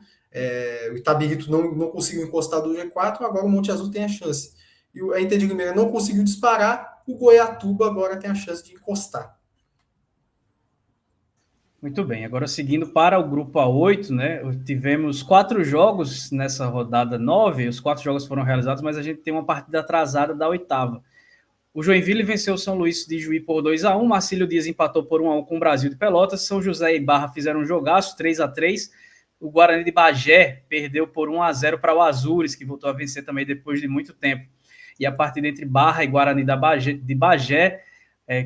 O Itabirito não conseguiu encostar do G4, agora o Monte Azul tem a chance. E a Inter de Limeira não conseguiu disparar, o Goiatuba agora tem a chance de encostar. Muito bem, agora seguindo para o grupo A8, né? Tivemos 4 jogos nessa rodada 9, os 4 jogos foram realizados, mas a gente tem uma partida atrasada da 8ª. O Joinville venceu o São Luís de Juí por 2-1, Marcílio Dias empatou por 1-1 com o Brasil de Pelotas, São José e Barra fizeram um jogaço, 3-3, o Guarani de Bagé perdeu por 1-0 para o Azures, que voltou a vencer também depois de muito tempo. E a partida entre Barra e Guarani de Bagé,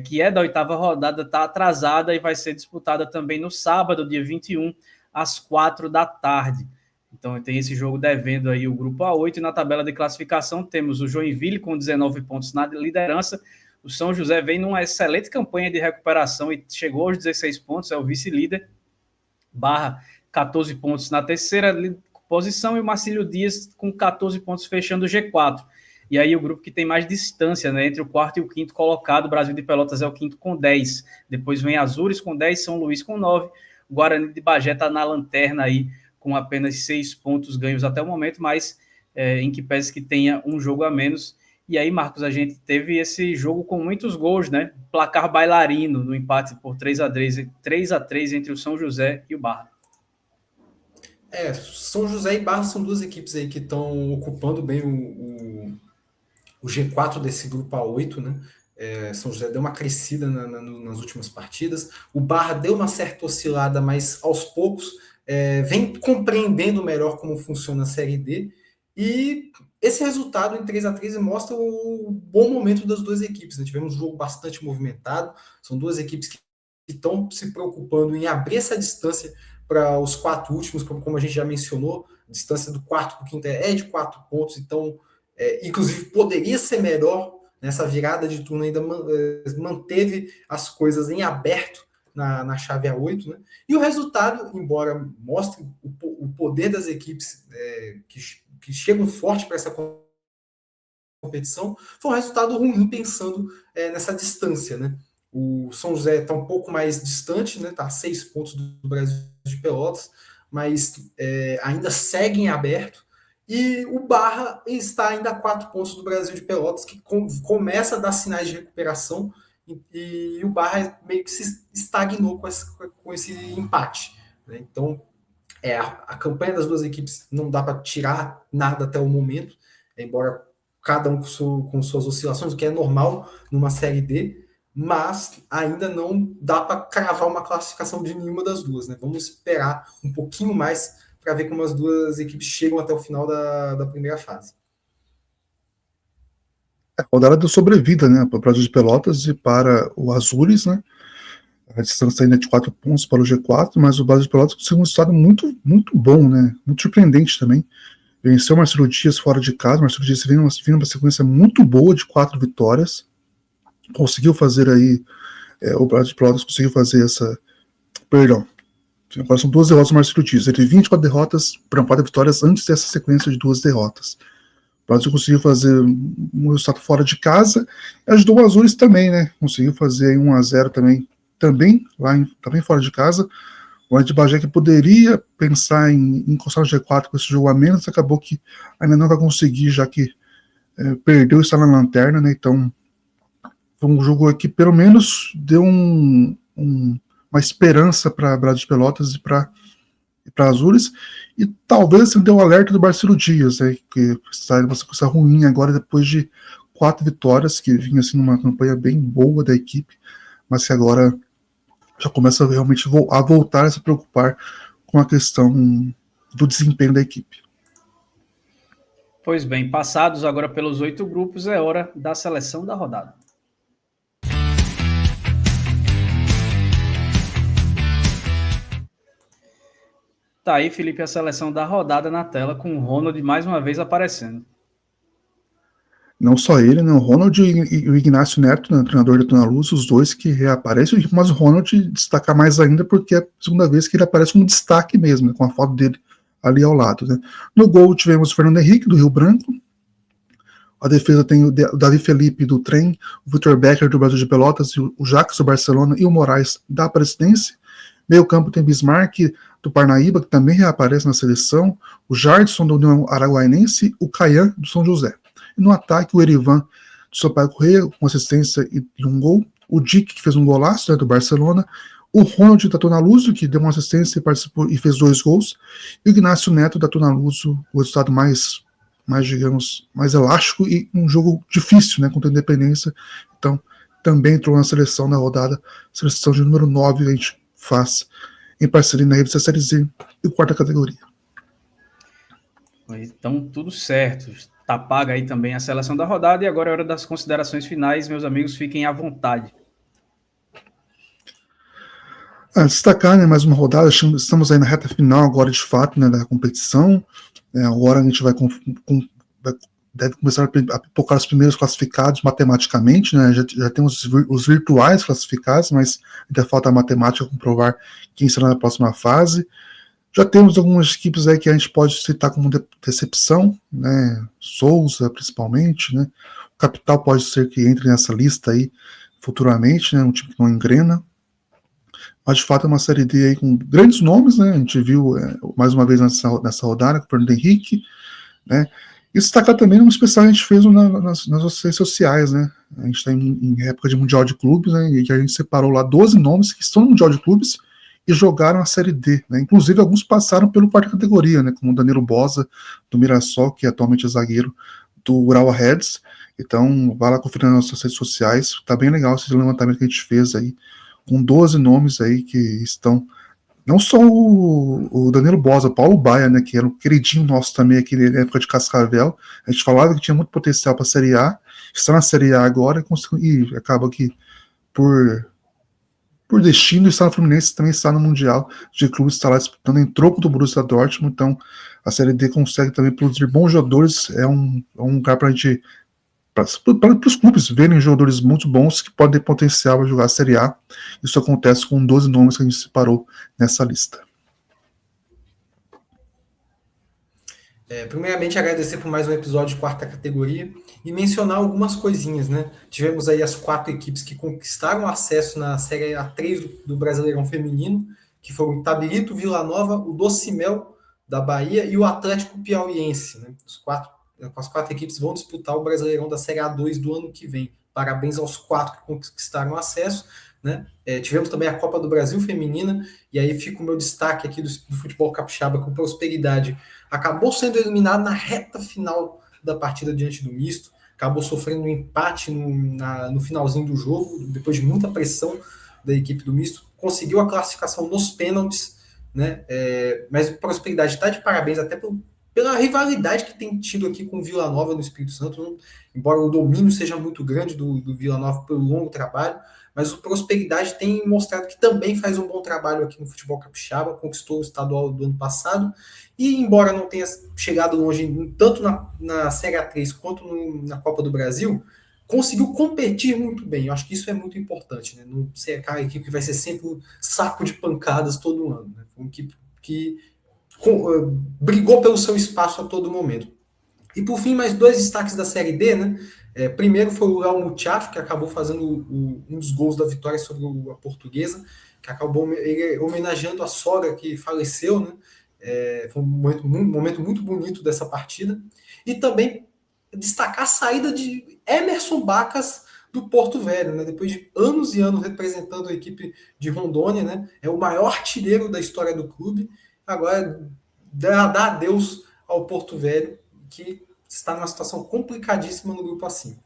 que é da 8ª rodada, está atrasada e vai ser disputada também no sábado, dia 21, às 4 da tarde. Então tem esse jogo devendo aí o grupo A8, e na tabela de classificação temos o Joinville com 19 pontos na liderança, o São José vem numa excelente campanha de recuperação e chegou aos 16 pontos, é o vice-líder, Barra 14 pontos na terceira posição, e o Marcílio Dias com 14 pontos fechando o G4. E aí o grupo que tem mais distância, né, entre o 4º e o 5º colocado, o Brasil de Pelotas é o 5º com 10. Depois vem Azures com 10, São Luís com 9. O Guarani de Bagé está na lanterna aí, com apenas 6 pontos ganhos até o momento, mas em que pese que tenha um jogo a menos. E aí, Marcos, a gente teve esse jogo com muitos gols, né? Placar bailarino no empate por 3-3 entre o São José e o Barra. São José e Barra são 2 equipes aí que estão ocupando bem o G4 desse grupo A8, né? São José deu uma crescida nas últimas partidas. O Barra deu uma certa oscilada, mas aos poucos vem compreendendo melhor como funciona a Série D. E esse resultado em 3-3 mostra o bom momento das 2 equipes, né? Tivemos um jogo bastante movimentado. São 2 equipes que estão se preocupando em abrir essa distância para os 4 últimos, como a gente já mencionou. A distância do 4º para o 5º é de 4 pontos, então inclusive poderia ser melhor. Nessa virada de turno ainda manteve as coisas em aberto na chave A8, né? E o resultado, embora mostre o poder das equipes que chegam forte para essa competição, foi um resultado ruim pensando nessa distância, né? O São José está um pouco mais distante, né? Está a 6 pontos do Brasil de Pelotas, mas ainda segue em aberto. E o Barra está ainda a 4 pontos do Brasil de Pelotas, que começa a dar sinais de recuperação, e o Barra meio que se estagnou com esse empate, né? Então, a campanha das duas equipes não dá para tirar nada até o momento, embora cada um com suas oscilações, o que é normal numa Série D, mas ainda não dá para cravar uma classificação de nenhuma das duas, né? Vamos esperar um pouquinho mais para ver como as duas equipes chegam até o final da primeira fase. A rodada deu sobrevida, né, para o Brasil de Pelotas e para o Azures, né? A distância ainda é de 4 pontos para o G4, mas o Brasil de Pelotas conseguiu um resultado muito, muito bom, né? Muito surpreendente também. Venceu o Marcelo Dias fora de casa. O Marcelo Dias vindo uma sequência muito boa de 4 vitórias. Conseguiu fazer aí. O Brasil de Pelotas conseguiu fazer essa. Perdão. Agora são 2 derrotas do Marcelo Dias. Ele teve 24 derrotas, 4 vitórias antes dessa sequência de 2 derrotas. O Brasil conseguiu fazer um resultado fora de casa. E ajudou o Azures também, né? Conseguiu fazer 1-0 também também fora de casa. O Ed Bagé, que poderia pensar em encostar no G4 com esse jogo a menos, acabou que ainda não vai conseguir, já que perdeu e está na lanterna, né? Então, foi um jogo que pelo menos deu uma esperança para Brasil de Pelotas e para Azures, e talvez deu o alerta do Marcelo Dias, né, que está numa sequência ruim agora, depois de 4 vitórias, que vinha assim, numa campanha bem boa da equipe, mas que agora já começa realmente a voltar a se preocupar com a questão do desempenho da equipe. Pois bem, passados agora pelos 8 grupos, é hora da seleção da rodada. Tá aí, Felipe, a seleção da rodada na tela, com o Ronald mais uma vez aparecendo. Não só ele, né? O Ronald e o Ignacio Neto, né, treinador da Tuna Luz, os dois que reaparecem, mas o Ronald destaca mais ainda porque é a segunda vez que ele aparece como destaque mesmo, né, com a foto dele ali ao lado, né? No gol tivemos o Fernando Henrique, do Rio Branco. A defesa tem o Davi Felipe, do Trem, o Vitor Becker, do Brasil de Pelotas, o Jacques, do Barcelona, e o Moraes, da Aparecidense. Meio campo tem Bismarck, do Parnaíba, que também reaparece na seleção, o Jardson, do União Araguainense, o Caian, do São José. E no ataque, o Erivan, do Sampaio Corrêa, com assistência e um gol, o Dick, que fez um golaço, né, do Barcelona, o Ronald, da Tuna Luso, que deu uma assistência e participou e fez 2 gols, e o Ignacio Neto, da Tuna Luso, o resultado mais, digamos, mais elástico e um jogo difícil, né, contra a Independência. Então, também entrou na seleção da rodada, seleção de número 9 que a gente faz em parceria na revista Série Z e quarta categoria. Então, tudo certo. Tá paga aí também a seleção da rodada, e agora é hora das considerações finais. Meus amigos, fiquem à vontade. Destacar, né, mais uma rodada. Estamos aí na reta final agora, de fato, né, da competição. Agora a gente deve começar a pipocar os primeiros classificados matematicamente, né? Já temos os virtuais classificados, mas ainda falta a matemática comprovar quem será na próxima fase. Já temos algumas equipes aí que a gente pode citar como decepção, né? Souza, principalmente, né? O Capital pode ser que entre nessa lista aí futuramente, né? Um time que não engrena. Mas, de fato, é uma Série D aí com grandes nomes, né? A gente viu mais uma vez nessa rodada com o Fernando Henrique, né? E destacar também um especial que a gente fez nas redes sociais, né? A gente está em época de Mundial de Clubes, né? E que a gente separou lá 12 nomes que estão no Mundial de Clubes e jogaram a Série D, né? Inclusive, alguns passaram pelo quarta categoria, né? Como o Danilo Bosa, do Mirassol, que atualmente é zagueiro do Urawa Reds. Então, vá lá conferir nas nossas redes sociais. Tá bem legal esse levantamento que a gente fez aí, com 12 nomes aí que estão... Não só o Danilo Bosa, o Paulo Baia, né, que era um queridinho nosso também aqui na época de Cascavel. A gente falava que tinha muito potencial para a Série A, está na Série A agora e acaba que, por destino, está no Fluminense, também está no Mundial de Clubes, está lá disputando em troco do Borussia Dortmund. Então a Série D consegue também produzir bons jogadores. É um lugar para a gente, para os clubes verem jogadores muito bons que podem ter potencial para jogar a Série A. Isso acontece com 12 nomes que a gente separou nessa lista. Primeiramente, agradecer por mais um episódio de quarta categoria e mencionar algumas coisinhas, né? Tivemos aí as 4 equipes que conquistaram acesso na Série A3 do Brasileirão Feminino, que foram o Itabirito, Vila Nova, o Docimel da Bahia e o Atlético Piauiense, né? As 4 equipes vão disputar o Brasileirão da Série A2 do ano que vem. Parabéns aos 4 que conquistaram acesso, né? Tivemos também a Copa do Brasil Feminina, e aí fica o meu destaque aqui do futebol capixaba com Prosperidade. Acabou sendo eliminado na reta final da partida diante do Misto, acabou sofrendo um empate no finalzinho do jogo, depois de muita pressão da equipe do Misto, conseguiu a classificação nos pênaltis, né? Mas o Prosperidade está de parabéns até pela rivalidade que tem tido aqui com o Vila Nova no Espírito Santo, embora o domínio seja muito grande do Vila Nova pelo longo trabalho, mas o Prosperidade tem mostrado que também faz um bom trabalho aqui no futebol capixaba, conquistou o estadual do ano passado, e embora não tenha chegado longe tanto na Série A3 quanto na Copa do Brasil, conseguiu competir muito bem. Eu acho que isso é muito importante, né? Não ser aquela equipe que vai ser sempre um saco de pancadas todo ano, né? Uma equipe que brigou pelo seu espaço a todo momento. E por fim, mais 2 destaques da Série D, né? Primeiro foi o Léo Muchacho, que acabou fazendo um dos gols da vitória sobre a Portuguesa, que acabou homenageando a sogra que faleceu, né? Foi um momento muito bonito dessa partida. E também destacar a saída de Emerson Bacas do Porto Velho, né? Depois de anos e anos representando a equipe de Rondônia, né? É o maior artilheiro da história do clube. Agora dá adeus ao Porto Velho, que está numa situação complicadíssima no grupo A5.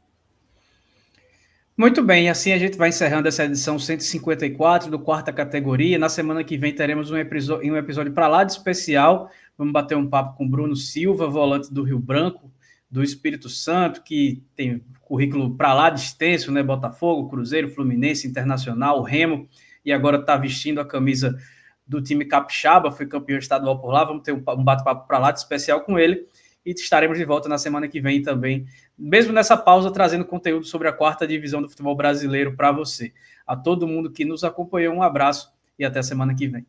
Muito bem, assim a gente vai encerrando essa edição 154 do quarta categoria. Na semana que vem teremos um episódio para lá de especial. Vamos bater um papo com Bruno Silva, volante do Rio Branco, do Espírito Santo, que tem currículo para lá de extenso, né? Botafogo, Cruzeiro, Fluminense, Internacional, Remo, e agora está vestindo a camisa do time capixaba, foi campeão estadual por lá. Vamos ter um bate-papo para lá de especial com ele. E estaremos de volta na semana que vem também, mesmo nessa pausa, trazendo conteúdo sobre a 4ª divisão do futebol brasileiro para você. A todo mundo que nos acompanhou, um abraço e até a semana que vem.